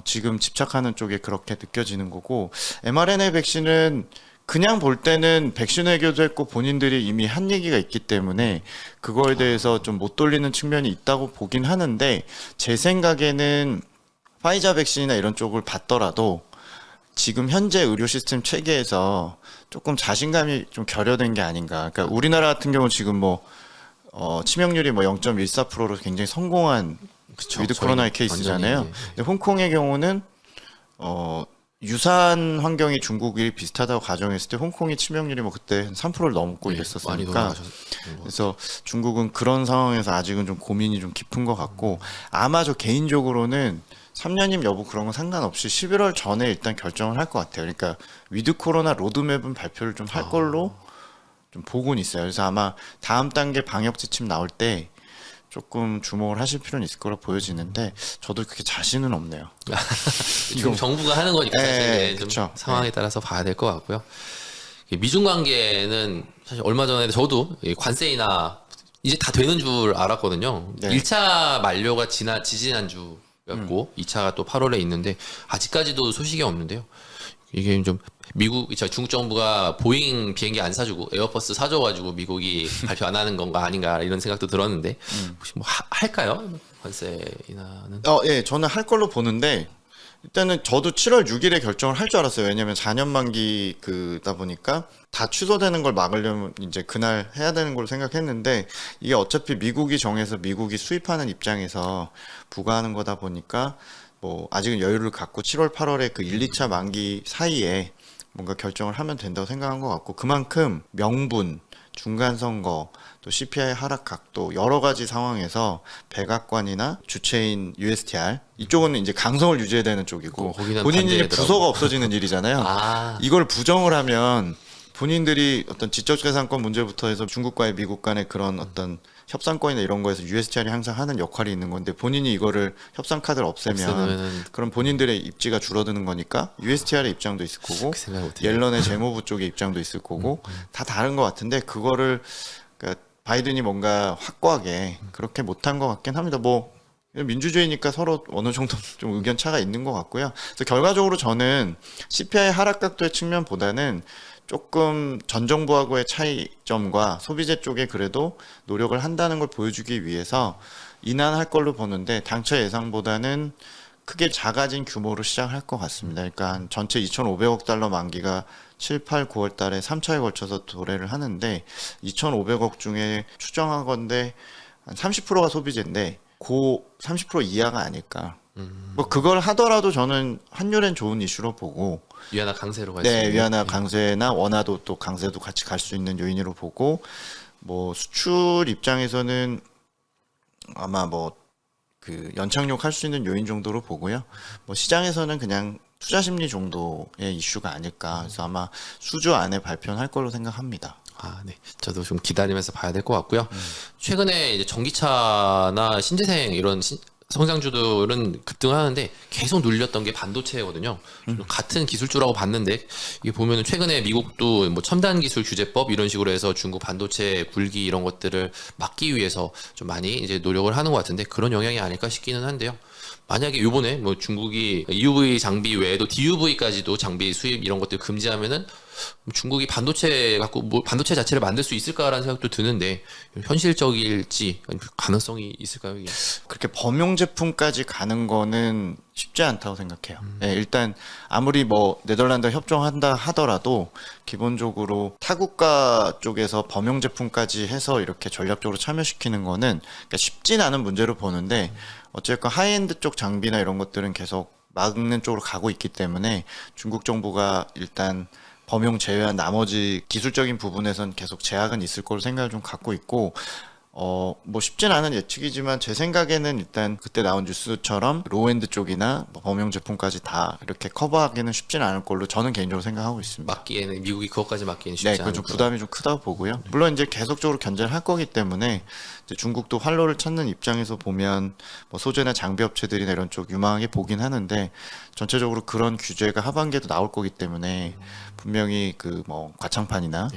지금 집착하는 쪽에 그렇게 느껴지는 거고, mRNA 백신은 그냥 볼 때는 백신 외교도 했고 본인들이 이미 한 얘기가 있기 때문에 그거에 대해서 좀 못 돌리는 측면이 있다고 보긴 하는데, 제 생각에는 화이자 백신이나 이런 쪽을 봤더라도 지금 현재 의료 시스템 체계에서 조금 자신감이 좀 결여된 게 아닌가. 그러니까 우리나라 같은 경우 지금 뭐 치명률이 뭐 0.14%로 굉장히 성공한 위드 코로나의 케이스잖아요. 완전히, 예. 근데 홍콩의 경우는 유사한 환경이 중국이 비슷하다고 가정했을 때 홍콩이 치명률이 뭐 그때 한 3%를 넘고 많이 이랬었으니까, 돌아가셨던 것 그래서 중국은 그런 상황에서 아직은 좀 고민이 좀 깊은 것 같고, 아마 저 개인적으로는 3년임 여부 그런 건 상관없이 11월 전에 일단 결정을 할 것 같아요. 그러니까 위드 코로나 로드맵은 발표를 좀 할 걸로 좀 보고는 있어요. 그래서 아마 다음 단계 방역 지침 나올 때 조금 주목을 하실 필요는 있을 거라 보여지는데, 저도 그렇게 자신은 없네요. 지금 정부가 하는 거니까 사실 네, 좀 그쵸. 상황에 따라서 봐야 될 것 같고요. 미중 관계는 사실 얼마 전에 저도 이 관세이나 이제 다 되는 줄 알았거든요. 네. 1차 만료가 지지난주였고 2차가 또 8월에 있는데 아직까지도 소식이 없는데요. 이게 좀 중국 정부가 보잉 비행기 안 사주고 에어버스 사줘가지고 미국이 발표 안 하는 건가 아닌가 이런 생각도 들었는데 혹시 뭐 할까요? 관세 인하는? 예, 저는 할 걸로 보는데, 일단은 저도 7월 6일에 결정을 할 줄 알았어요. 왜냐면 4년 만기 그다 보니까 다 취소되는 걸 막으려면 이제 그날 해야 되는 걸로 생각했는데, 이게 어차피 미국이 정해서 미국이 수입하는 입장에서 부과하는 거다 보니까 뭐 아직은 여유를 갖고 7월 8월에 그 1, 2차 만기 사이에 뭔가 결정을 하면 된다고 생각한 것 같고, 그만큼 명분, 중간 선거, 또 CPI 하락 각도 여러 가지 상황에서 백악관이나 주체인 USTR 이쪽은 이제 강성을 유지해야 되는 쪽이고, 거기는 본인이 이제 반대더라고요. 부서가 없어지는 일이잖아요. 아. 이걸 부정을 하면 본인들이 어떤 지적재산권 문제부터 해서 중국과의 미국 간의 그런 어떤 협상권이나 이런 거에서 USTR이 항상 하는 역할이 있는 건데, 본인이 이거를 협상 카드를 없애면 없애면은 그럼 본인들의 입지가 줄어드는 거니까 USTR의 입장도 있을 거고, 그 생각 못했네. 옐런의 재무부 쪽의 입장도 있을 거고, 다 다른 것 같은데, 그거를 그러니까 바이든이 뭔가 확고하게 그렇게 못한 것 같긴 합니다. 뭐 민주주의니까 서로 어느 정도 좀 의견 차가 있는 것 같고요. 그래서 결과적으로 저는 CPI 하락 각도의 측면보다는 조금 전 정부하고의 차이점과 소비재 쪽에 그래도 노력을 한다는 걸 보여주기 위해서 인하할 걸로 보는데 당초 예상보다는 크게 작아진 규모로 시작할 것 같습니다. 그러니까 한 전체 2,500억 달러 만기가 7, 8, 9월 달에 3차에 걸쳐서 도래를 하는데 2,500억 중에 추정하건대 한 30%가 소비재인데 그 30% 이하가 아닐까. 뭐 그걸 하더라도 저는 환율엔 좋은 이슈로 보고 위안화 강세로 갈 수 네, 있는. 위안화 강세나 원화도 또 강세도 같이 갈 수 있는 요인으로 보고 뭐 수출 입장에서는 아마 뭐 그 연착륙 할 수 있는 요인 정도로 보고요. 뭐 시장에서는 그냥 투자 심리 정도의 이슈가 아닐까. 그래서 아마 수주 안에 발표는 할 걸로 생각합니다. 아, 네. 저도 좀 기다리면서 봐야 될 것 같고요. 최근에 이제 전기차나 신재생 이런 성장주들은 급등하는데 계속 눌렸던 게 반도체거든요. 같은 기술주라고 봤는데 이게 보면은 최근에 미국도 뭐 첨단 기술 규제법 이런 식으로 해서 중국 반도체 굴기 이런 것들을 막기 위해서 좀 많이 이제 노력을 하는 것 같은데 그런 영향이 아닐까 싶기는 한데요. 만약에 이번에 뭐 중국이 EUV 장비 외에도 DUV까지도 장비 수입 이런 것들 금지하면은 중국이 반도체 갖고 뭐 반도체 자체를 만들 수 있을까라는 생각도 드는데 현실적일지 가능성이 있을까요? 이게? 그렇게 범용 제품까지 가는 거는 쉽지 않다고 생각해요. 네, 일단 아무리 뭐 네덜란드 협정한다 하더라도 기본적으로 타국가 쪽에서 범용 제품까지 해서 이렇게 전략적으로 참여시키는 거는 그러니까 쉽진 않은 문제로 보는데 어쨌건 하이엔드 쪽 장비나 이런 것들은 계속 막는 쪽으로 가고 있기 때문에 중국 정부가 일단 범용 제외한 나머지 기술적인 부분에선 계속 제약은 있을 거로 생각을 좀 갖고 있고 뭐 쉽진 않은 예측이지만 제 생각에는 일단 그때 나온 뉴스처럼 로우엔드 쪽이나 뭐 범용 제품까지 다 이렇게 커버하기는 쉽진 않을 걸로 저는 개인적으로 생각하고 있습니다. 막기에는 미국이 그것까지 막기에는 쉽지 네, 않을 그건 좀 거다. 부담이 좀 크다고 보고요. 물론 이제 계속적으로 견제를 할 거기 때문에 이제 중국도 활로를 찾는 입장에서 보면 뭐 소재나 장비 업체들이나 이런 쪽 유망하게 보긴 하는데 전체적으로 그런 규제가 하반기에도 나올 거기 때문에 분명히 그 뭐 과창판이나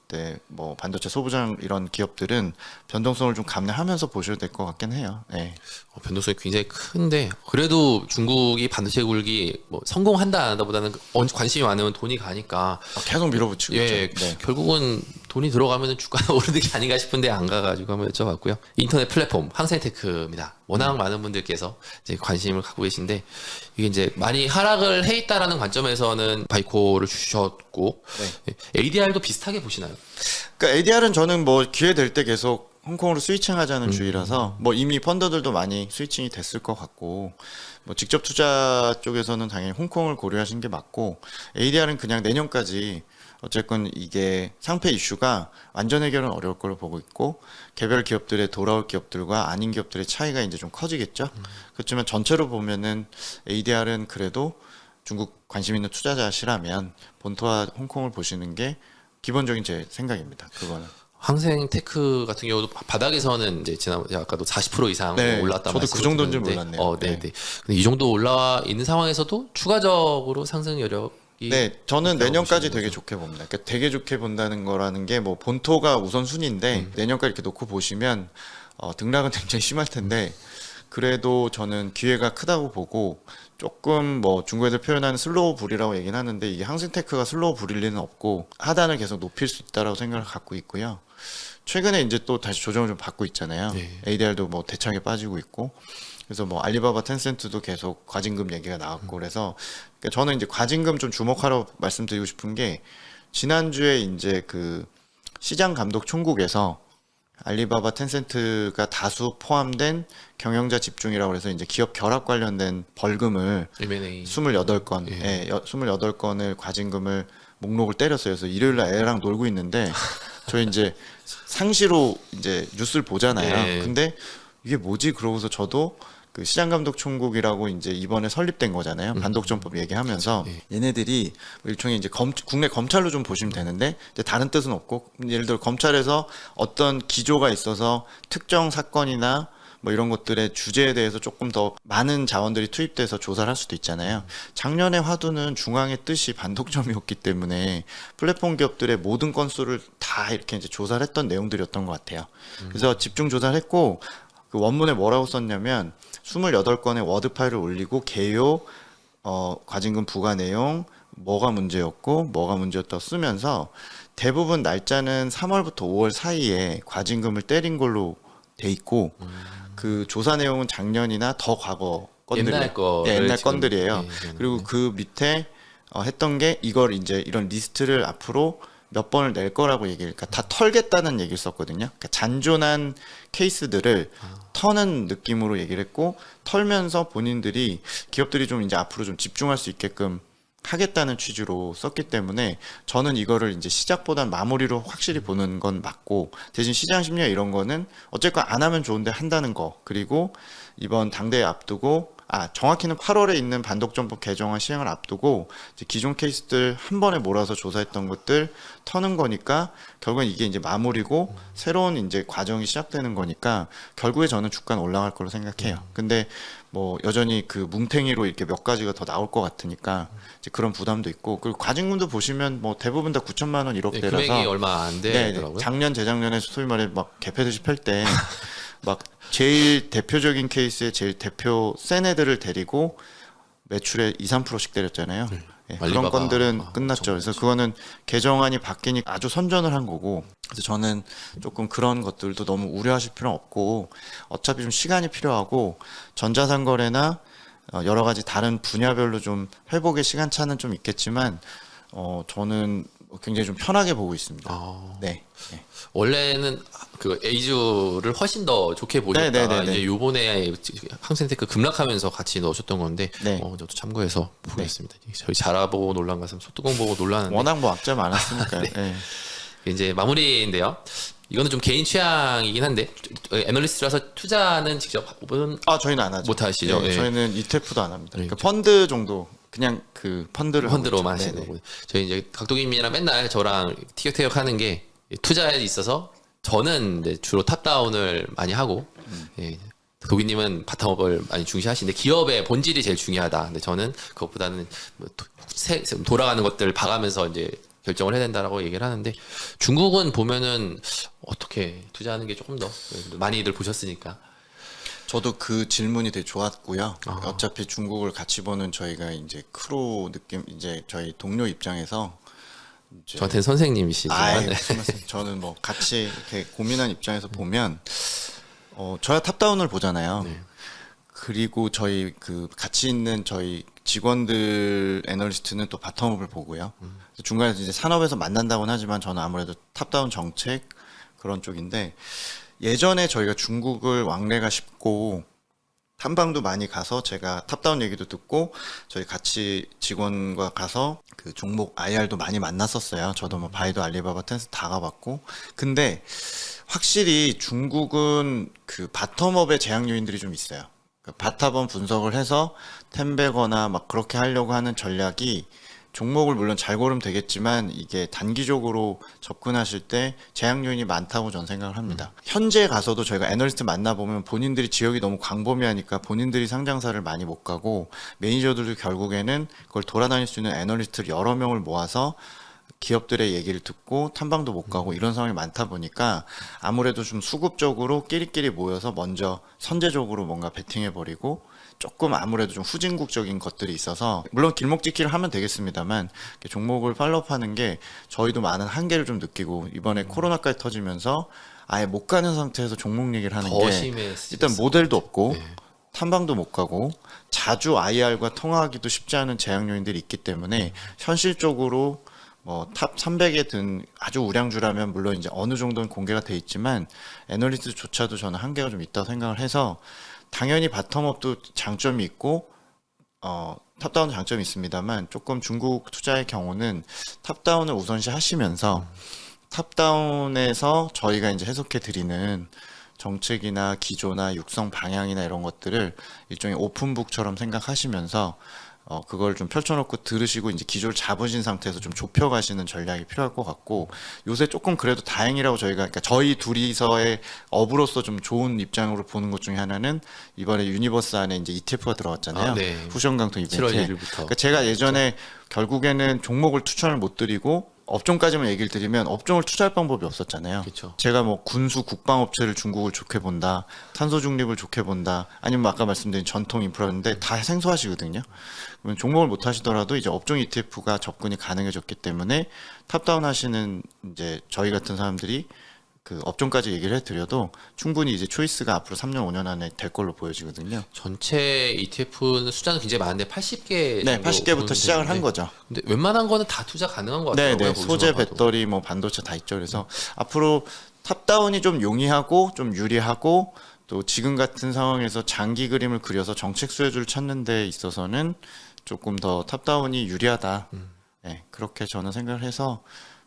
네, 뭐 반도체 소부장 이런 기업들은 변동성을 좀 감내하면서 보셔야 될 것 같긴 해요. 네. 변동성이 굉장히 큰데 그래도 중국이 반도체 굴기 뭐 성공한다 안 한다보다는 관심이 많으면 돈이 가니까 계속 밀어붙이고 예, 있죠. 네. 결국은 돈이 들어가면 주가가 오르는 게 아닌가 싶은데 안 가가지고 한번 여쭤봤고요. 인터넷 플랫폼 항생테크입니다. 워낙 많은 분들께서 이제 관심을 갖고 계신데 이게 이제 많이 하락을 해 있다라는 관점에서는 바이코를 주셨고 ADR도 비슷하게 보시나요? 그러니까 ADR은 저는 뭐 기회 될 때 계속 홍콩으로 스위칭하자는 주의라서 뭐 이미 펀더들도 많이 스위칭이 됐을 것 같고 뭐 직접 투자 쪽에서는 당연히 홍콩을 고려하신 게 맞고 ADR은 그냥 내년까지 어쨌건 이게 상패 이슈가 완전 해결은 어려울 걸로 보고 있고 개별 기업들의 돌아올 기업들과 아닌 기업들의 차이가 이제 좀 커지겠죠. 그렇지만 전체로 보면은 ADR은 그래도 중국 관심 있는 투자자시라면 본토와 홍콩을 보시는 게 기본적인 제 생각입니다. 그거는. 항생테크 같은 경우도 바닥에서는 이제 지난 아까도 40% 이상 네, 올랐다 저도 그 정도인 줄 말씀드렸는데, 몰랐네요. 네, 네. 네. 근데 이 정도 올라와 있는 상황에서도 추가적으로 상승 여력이 네, 저는 있다고 내년까지 보시는 되게 거죠? 좋게 봅니다. 그러니까 되게 좋게 본다는 거라는 게 뭐 본토가 우선 순위인데 내년까지 이렇게 놓고 보시면 등락은 굉장히 심할 텐데 그래도 저는 기회가 크다고 보고 조금 뭐 중국 애들 표현하는 슬로우 불이라고 얘기는 하는데 이게 항생테크가 슬로우 불일 리는 없고 하단을 계속 높일 수 있다라고 생각을 갖고 있고요. 최근에 이제 또 다시 조정을 좀 받고 있잖아요. 네. ADR도 뭐 대차게 빠지고 있고 그래서 뭐 알리바바 텐센트도 계속 과징금 얘기가 나왔고 그래서 그러니까 저는 이제 과징금 좀 주목하라고 말씀드리고 싶은 게 지난주에 이제 그 시장 감독 총국에서 알리바바 텐센트가 다수 포함된 경영자 집중이라고 해서 이제 기업 결합 관련된 벌금을 M&A 28건, 예, 28건을 과징금을 목록을 때렸어요. 그래서 일요일 날 애랑 놀고 있는데 저희 이제 상시로 이제 뉴스를 보잖아요. 예. 근데 이게 뭐지? 그러고서 저도 그 시장감독총국이라고 이제 이번에 설립된 거잖아요. 반독점법 얘기하면서 얘네들이 일종의 이제 국내 검찰로 좀 보시면 되는데 이제 다른 뜻은 없고 예를 들어 검찰에서 어떤 기조가 있어서 특정 사건이나 뭐 이런 것들의 주제에 대해서 조금 더 많은 자원들이 투입돼서 조사를 할 수도 있잖아요. 작년에 화두는 중앙의 뜻이 반독점이었기 때문에 플랫폼 기업들의 모든 건수를 다 이렇게 이제 조사를 했던 내용들이었던 것 같아요. 그래서 집중 조사를 했고 그 원문에 뭐라고 썼냐면 28건의 워드 파일을 올리고 개요, 과징금 부과 내용, 뭐가 문제였고 뭐가 문제였다고 쓰면서 대부분 날짜는 3월부터 5월 사이에 과징금을 때린 걸로 돼 있고 그 조사 내용은 작년이나 더 과거 건들 옛날 거를 옛날 지금, 건들이에요. 네. 그리고 그 밑에 했던 게 이걸 이제 이런 리스트를 앞으로 몇 번을 낼 거라고 얘기를, 그러니까 다 털겠다는 얘기를 썼거든요. 그러니까 잔존한 케이스들을 터는 느낌으로 얘기를 했고, 털면서 본인들이 기업들이 좀 이제 앞으로 좀 집중할 수 있게끔 하겠다는 취지로 썼기 때문에 저는 이거를 이제 시작보단 마무리로 확실히 보는 건 맞고, 대신 시장 심리와 이런 거는 어쨌건 안 하면 좋은데 한다는 거, 그리고 이번 당대회 앞두고 정확히는 8월에 있는 반독점법 개정안 시행을 앞두고 이제 기존 케이스들 한 번에 몰아서 조사했던 것들 터는 거니까 결국엔 이게 이제 마무리고 새로운 이제 과정이 시작되는 거니까 결국에 저는 주가는 올라갈 거로 생각해요. 근데 뭐 여전히 그 뭉탱이로 이렇게 몇 가지가 더 나올 것 같으니까 이제 그런 부담도 있고, 그리고 과징금도 보시면 뭐 대부분 다 9천만 원 네, 1억대라서 금액이 얼마 안 되더라고요. 작년 재작년에 소위 말해 막 개패듯이 펼 때 막 제일 대표적인 케이스에 제일 대표 센 애들을 데리고 매출에 2, 3%씩 때렸잖아요. 예, 그런 알리바바. 건들은 끝났죠. 그래서 그거는 개정안이 바뀌니까 아주 선전을 한 거고, 그래서 저는 조금 그런 것들도 너무 우려하실 필요는 없고, 어차피 좀 시간이 필요하고 전자상거래나 여러 가지 다른 분야별로 좀 회복의 시간차는 좀 있겠지만 저는 굉장히 좀 편하게 보고 있습니다. 네. 네. 원래는 그 A주를 훨씬 더 좋게 보셨다가 네네네네. 이제 요번에 항생테크 급락하면서 같이 넣으셨던 건데 네. 저도 참고해서 보겠습니다. 저희 자라보고 논란 가서 소뚜껑 보고 논란하는데 워낙 뭐 악재 많았으니까요. 네. 이제 마무리인데요. 이거는 좀 개인 취향이긴 한데 애널리스트라서 투자는 직접 저희는 안 하죠. 못 하시죠? 네, 예. 저희는 ETF도 안 합니다. 네, 그러니까 펀드 정도, 그냥 그 펀드로만 하고 있죠. 하시는 네네. 거고. 저희 이제 각도기님이랑 맨날 저랑 티격태격 하는 게 투자에 있어서 저는 이제 주로 탑다운을 많이 하고 예, 도기님은 바텀업을 많이 중시하시는데 기업의 본질이 제일 중요하다. 근데 저는 그것보다는 뭐 돌아가는 것들 봐가면서 이제 결정을 해야 된다라고 얘기를 하는데, 중국은 보면은 어떻게 투자하는 게 조금 더 많이들 보셨으니까. 저도 그 질문이 되게 좋았고요. 어차피 중국을 같이 보는 저희가 이제 크루 느낌, 이제 저희 동료 입장에서 이제 저한테는 선생님이시지만 무슨 말씀? 저는 뭐 같이 이렇게 고민한 입장에서 보면 저야 탑다운을 보잖아요. 네. 그리고 저희 그 같이 있는 저희 직원들 애널리스트는 또 바텀업을 보고요. 중간에 이제 산업에서 만난다고는 하지만 저는 아무래도 탑다운 정책 그런 쪽인데, 예전에 저희가 중국을 왕래가 쉽고 탐방도 많이 가서 제가 탑다운 얘기도 듣고 저희 같이 직원과 가서 그 종목 IR도 많이 만났었어요. 저도 뭐 바이도, 알리바바, 텐스 다 가봤고. 근데 확실히 중국은 그 바텀업의 제약 요인들이 좀 있어요. 그 바텀업 분석을 해서 템베거나 막 그렇게 하려고 하는 전략이, 종목을 물론 잘 고르면 되겠지만 이게 단기적으로 접근하실 때 제약 요인이 많다고 저는 생각을 합니다. 현재 가서도 저희가 애널리스트 만나보면 본인들이 지역이 너무 광범위하니까 본인들이 상장사를 많이 못 가고, 매니저들도 결국에는 그걸 돌아다닐 수 있는 애널리스트를 여러 명을 모아서 기업들의 얘기를 듣고 탐방도 못 가고 이런 상황이 많다 보니까 아무래도 좀 수급적으로 끼리끼리 모여서 먼저 선제적으로 뭔가 베팅해버리고, 조금 아무래도 좀 후진국적인 것들이 있어서, 물론 길목지키를 하면 되겠습니다만 종목을 팔로우하는 게 저희도 많은 한계를 좀 느끼고, 이번에 코로나까지 터지면서 아예 못 가는 상태에서 종목 얘기를 하는 더 게 심했을 일단 모델도 없고 네. 탐방도 못 가고 자주 IR과 통화하기도 쉽지 않은 제약 요인들이 있기 때문에 현실적으로 뭐 탑 300에 든 아주 우량주라면 물론 이제 어느 정도는 공개가 돼 있지만 애널리스트조차도 저는 한계가 좀 있다고 생각을 해서, 당연히 바텀업도 장점이 있고 탑다운도 장점이 있습니다만, 조금 중국 투자의 경우는 탑다운을 우선시 하시면서 탑다운에서 저희가 이제 해석해 드리는 정책이나 기조나 육성 방향이나 이런 것들을 일종의 오픈북처럼 생각하시면서 그걸 좀 펼쳐놓고 들으시고 이제 기조를 잡으신 상태에서 좀 좁혀가시는 전략이 필요할 것 같고, 요새 조금 그래도 다행이라고 저희가, 그러니까 저희 둘이서의 업으로서 좀 좋은 입장으로 보는 것 중에 하나는 이번에 유니버스 안에 이제 ETF가 들어갔잖아요. 네. 후션강통 이벤트에. 7월 1일부터. 그러니까 제가 예전에 결국에는 종목을 추천을 못 드리고 업종까지만 얘기를 드리면 업종을 투자할 방법이 없었잖아요. 그쵸. 제가 뭐 군수 국방업체를 중국을 좋게 본다, 탄소 중립을 좋게 본다, 아니면 아까 말씀드린 전통 인프라인데 다 생소하시거든요. 그러면 종목을 못 하시더라도 이제 업종 ETF가 접근이 가능해졌기 때문에 탑다운 하시는 이제 저희 같은 사람들이 그 업종까지 얘기를 해드려도 충분히 이제 초이스가 앞으로 3년, 5년 안에 될 걸로 보여지거든요. 전체 ETF는 숫자는 굉장히 많은데 80개 네, 80개부터 시작을 한 거죠. 근데 웬만한 거는 다 투자 가능한 것 네, 같아요. 네. 소재, 배터리, 뭐 반도체 다 있죠. 그래서 앞으로 탑다운이 좀 용이하고 좀 유리하고 또 지금 같은 상황에서 장기 그림을 그려서 정책 수혜주를 찾는 데 있어서는 조금 더 탑다운이 유리하다. 네, 그렇게 저는 생각을 해서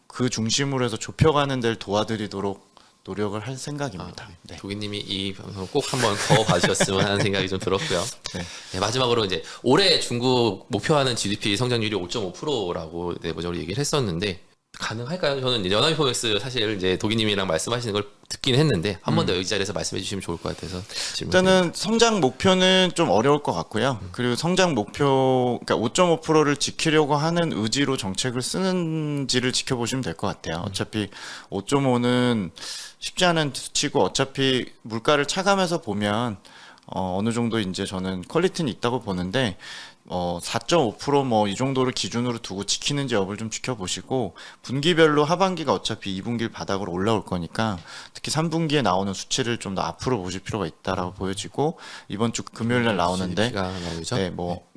그 중심으로 해서 좁혀가는 데를 도와드리도록 노력을 할 생각입니다. 네. 도기님이 이 방송 꼭 한번 더 봐주셨으면 하는 생각이 좀 들었고요. 네. 네, 마지막으로 이제 올해 중국 목표하는 GDP 성장률이 5.5%라고 내부적으로 얘기를 했었는데 가능할까요? 저는 이제 연합이포맥스 사실 이제 도기님이랑 말씀하시는 걸 듣긴 했는데 한 번 더 여기 자리에서 말씀해 주시면 좋을 것 같아서 일단은 성장 목표는 좀 어려울 것 같고요. 그리고 성장 목표, 그러니까 5.5%를 지키려고 하는 의지로 정책을 쓰는지를 지켜보시면 될 것 같아요. 어차피 5.5는 쉽지 않은 수치고 어차피 물가를 차감해서 보면 어느 정도 이제 저는 퀄리티는 있다고 보는데 4.5% 이 정도를 기준으로 두고 지키는지 여부를 좀 지켜보시고 분기별로 하반기가 어차피 2분기 바닥으로 올라올 거니까 특히 3분기에 나오는 수치를 좀 더 앞으로 보실 필요가 있다라고 보여지고 이번 주 금요일 날 나오는데 네,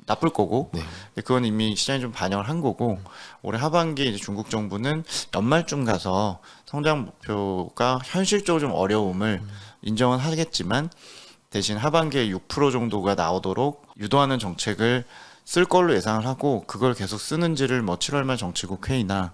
나쁠 거고 그건 이미 시장이 좀 반영을 한 거고 올해 하반기에 이제 중국 정부는 연말쯤 가서 성장 목표가 현실적으로 좀 어려움을 인정은 하겠지만 대신 하반기에 6% 정도가 나오도록 유도하는 정책을 쓸 걸로 예상을 하고 그걸 계속 쓰는지를 7월 말 정치국 회의나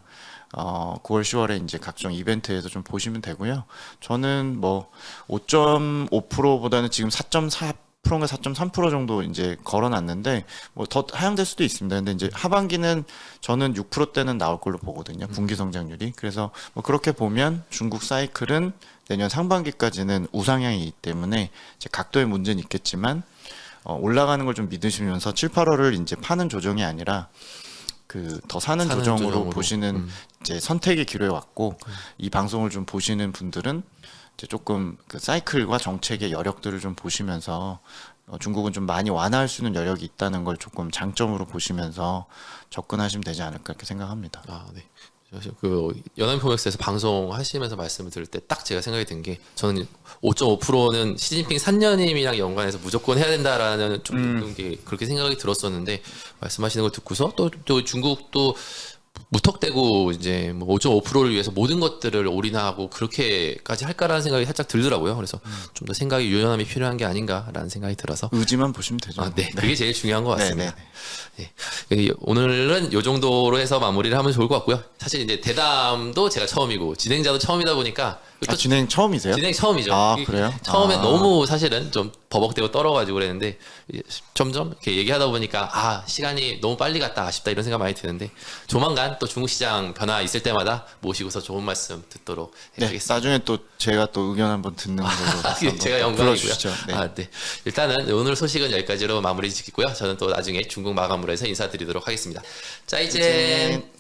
9월 10월에 이제 각종 이벤트에서 좀 보시면 되고요. 저는 5.5%보다는 지금 4.4%인가 4.3% 정도 이제 걸어놨는데 더 하향될 수도 있습니다. 근데 이제 하반기는 저는 6%대는 나올 걸로 보거든요. 분기 성장률이. 그래서 그렇게 보면 중국 사이클은 내년 상반기까지는 우상향이기 때문에 이제 각도의 문제는 있겠지만 올라가는 걸 좀 믿으시면서 7, 8월을 이제 파는 조정이 아니라 그 더 사는 조정으로 보시는 이제 선택의 기로에 왔고 이 방송을 좀 보시는 분들은 이제 조금 그 사이클과 정책의 여력들을 좀 보시면서 중국은 좀 많이 완화할 수 있는 여력이 있다는 걸 조금 장점으로 보시면서 접근하시면 되지 않을까 이렇게 생각합니다. 아, 네. 그 연합인포맥스에서 방송하시면서 말씀을 들을 때 딱 제가 생각이 든 게 저는 5.5%는 시진핑 3년임이랑 연관해서 무조건 해야 된다라는 좀 게 그렇게 생각이 들었었는데 말씀하시는 걸 듣고서 또 중국도 무턱대고 이제 5.5%를 위해서 모든 것들을 올인하고 그렇게까지 할까라는 생각이 살짝 들더라고요. 그래서 좀 더 생각이 유연함이 필요한 게 아닌가라는 생각이 들어서 의지만 보시면 되죠. 아, 네. 그게 제일 중요한 것 같습니다. 네. 오늘은 이 정도로 해서 마무리를 하면 좋을 것 같고요. 사실 이제 대담도 제가 처음이고 진행자도 처음이다 보니까 또 진행 처음이세요? 진행 처음이죠. 아, 그래요? 처음에 너무 사실은 좀 버벅대고 떨어가지고 그랬는데 점점 이렇게 얘기하다 보니까 시간이 너무 빨리 갔다 아쉽다 이런 생각 많이 드는데 조만간 또 중국 시장 변화 있을 때마다 모시고서 좋은 말씀 듣도록 해야겠습니다. 나중에 또 제가 또 의견 한번 듣는 걸로 제가 영광이고요. 불러주시죠. 네. 네. 일단은 오늘 소식은 여기까지로 마무리 짓고요. 저는 또 나중에 중국 마감으로 해서 인사드리도록 하겠습니다. 짜이젠.